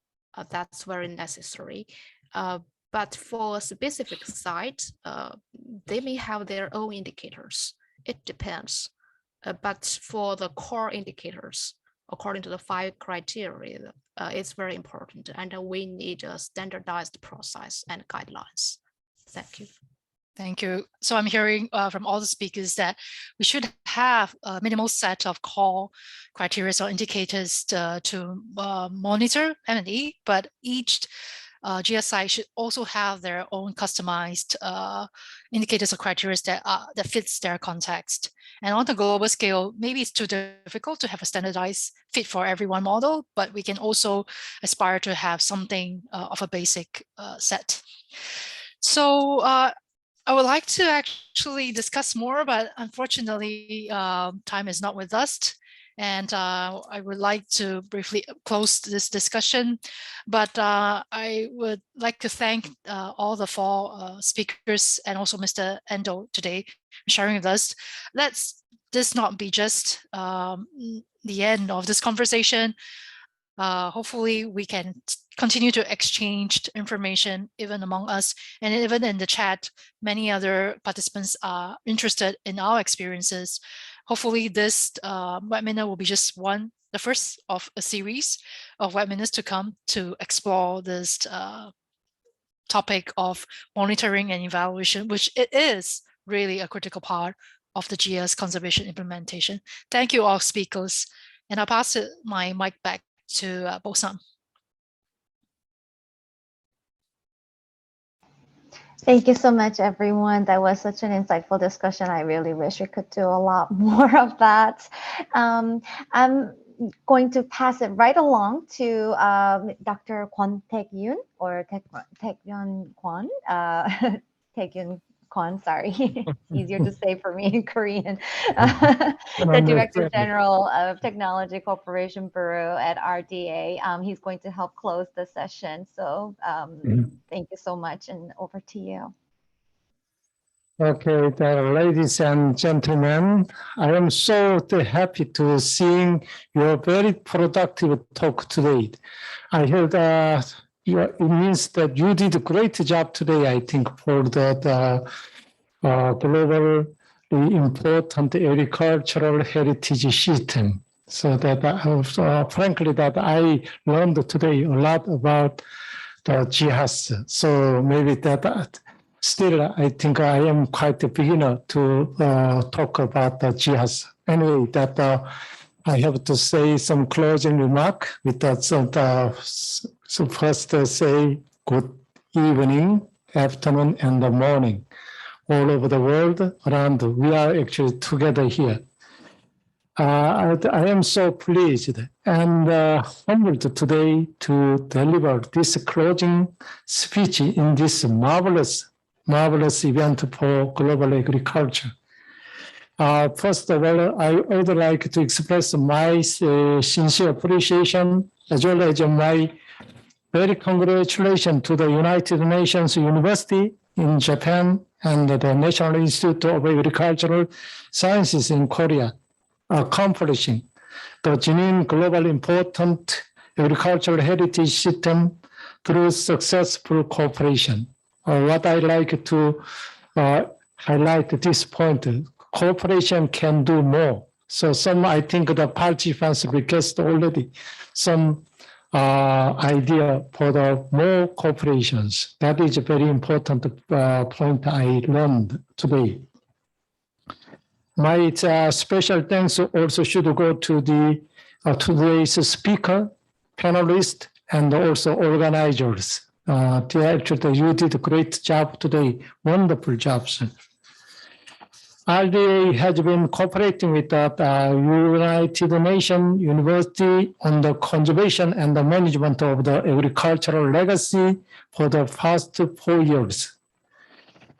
That's very necessary. But for a specific site, they may have their own indicators. It depends. But for the core indicators, according to the 5 criteria, it's very important, and we need a standardized process and guidelines. Thank you. Thank you. So I'm hearing from all the speakers that we should have a minimal set of core criteria or indicators to monitor M&E, but each GIAHS site should also have their own customized indicators or criteria that fits their context. And on the global scale, maybe it's too difficult to have a standardized fit for everyone model, but we can also aspire to have something of a basic set. So I would like to actually discuss more, but unfortunately, time is not with us. And I would like to briefly close this discussion, but I would like to thank all the 4 speakers and also Mr. Endo today sharing with us. Let's this not be just the end of this conversation. Hopefully we can continue to exchange information even among us, and even in the chat, many other participants are interested in our experiences. Hopefully this webinar will be just the first of a series of webinars to come to explore this topic of monitoring and evaluation, which it is really a critical part of the GIAHS conservation implementation. Thank you all speakers. And I'll pass my mic back to Bo-san. Thank you so much, everyone. That was such an insightful discussion. I really wish we could do a lot more of that. I'm going to pass it right along to Dr. Kwon Taek-yoon, or Taek-yoon Kwon. Taek-yoon Kwon, sorry. It's easier to say for me in Korean. The Director General of Technology Cooperation Bureau at RDA. He's going to help close the session. So thank you so much, and over to you. Okay, ladies and gentlemen, I am so happy to seeing your very productive talk today. I heard it means that you did a great job today, I think, for the global important agricultural heritage system. So that frankly, that I learned today a lot about the GIAHS. So maybe that still, I think I am quite a beginner to talk about the GIAHS. Anyway, that I have to say some closing remark with that. So first say good evening, afternoon, and the morning. All over the world around, we are actually together here. I am so pleased and humbled today to deliver this closing speech in this marvelous event for global agriculture. First of all, I would like to express my sincere appreciation, as well as my very congratulations to the United Nations University in Japan and the National Institute of Agricultural Sciences in Korea, accomplishing the genuine global important agricultural heritage system through successful cooperation. What I like to highlight at this point, cooperation can do more. So I think the participants request already some idea for the more cooperations. That is a very important point I learned today. My special thanks also should go to the today's speaker, panelists, and also organizers. Actually, you did a great job today, wonderful jobs. RDA has been cooperating with the United Nations University on the conservation and the management of the agricultural legacy for the past 4 years.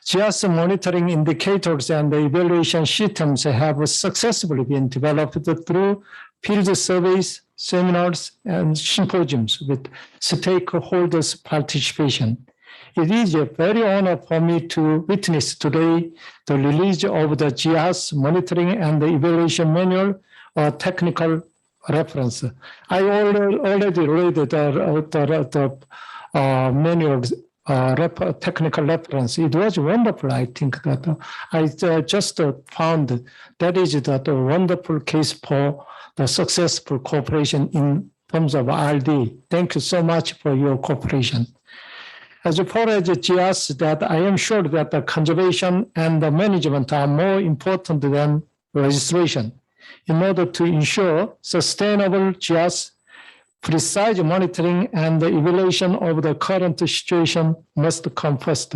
GIAHS monitoring indicators and the evaluation systems have successfully been developed through field surveys, seminars, and symposiums with stakeholders' participation. It is a very honor for me to witness today the release of the GIAHS monitoring and the evaluation manual or technical reference. I already read the manual technical reference. It was wonderful. I think that I just found that is that a wonderful case for the successful cooperation in terms of RD. Thank you so much for your cooperation. As far as GIAHS, that I am sure that the conservation and the management are more important than registration. In order to ensure sustainable GIAHS, precise monitoring and the evaluation of the current situation must come first.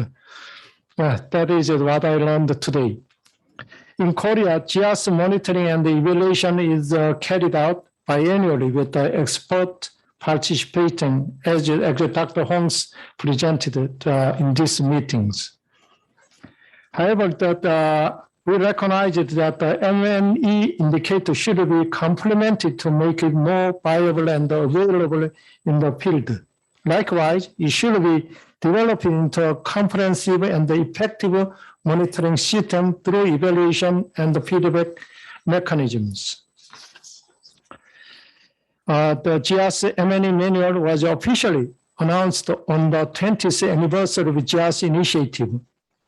That is what I learned today. In Korea, GIAHS monitoring and the evaluation is carried out biannually with the expert participating, as Dr. Hong's presented in these meetings. However, we recognize that the MNE indicator should be complemented to make it more viable and available in the field. Likewise, it should be developed into a comprehensive and effective monitoring system through evaluation and feedback mechanisms. The GIAHS MNE manual was officially announced on the 20th anniversary of GIAHS initiative.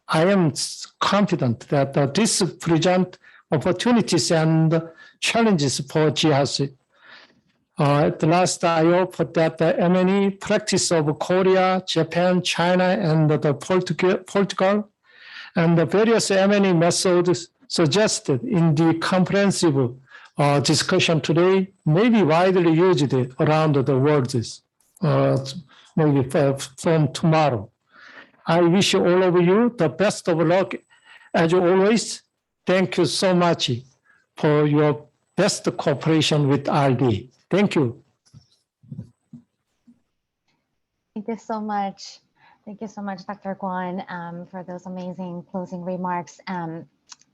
I am confident that this presents opportunities and challenges for GIAHS. At last, I hope that the MNE practice of Korea, Japan, China, and Portugal, and the various MNE methods suggested in the comprehensive discussion today may be widely used around the world, maybe from tomorrow. I wish all of you the best of luck. As always, thank you so much for your best cooperation with RD. Thank you. Thank you so much. Thank you so much, Dr. Guan, for those amazing closing remarks.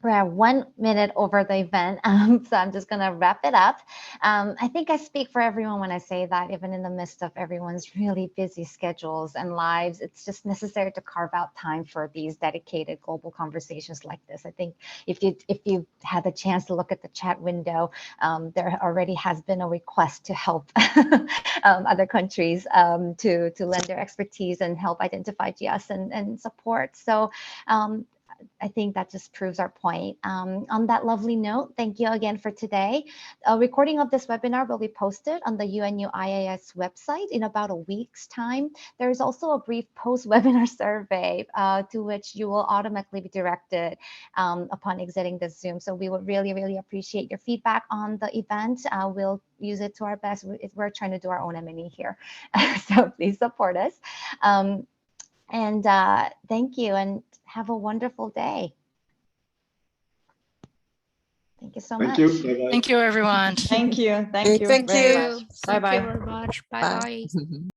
We're 1 minute over the event, so I'm just gonna wrap it up. I think I speak for everyone when I say that even in the midst of everyone's really busy schedules and lives, it's just necessary to carve out time for these dedicated global conversations like this. I think if you had the chance to look at the chat window, there already has been a request to help other countries to lend their expertise and help identify GIAHS and support. So I think that just proves our point. On that lovely note, thank you again for today. A recording of this webinar will be posted on the UNU-IAS website in about a week's time. There is also a brief post-webinar survey to which you will automatically be directed upon exiting the Zoom. So we would really, really appreciate your feedback on the event. We'll use it to our best. We're trying to do our own M&E here. So please support us. Thank you and have a wonderful day. Thank you so much. Thank you. Bye-bye. Thank you, everyone. Thank you. Thank you Thank very you. much. Thank Bye-bye. you very much. Bye-bye. Bye.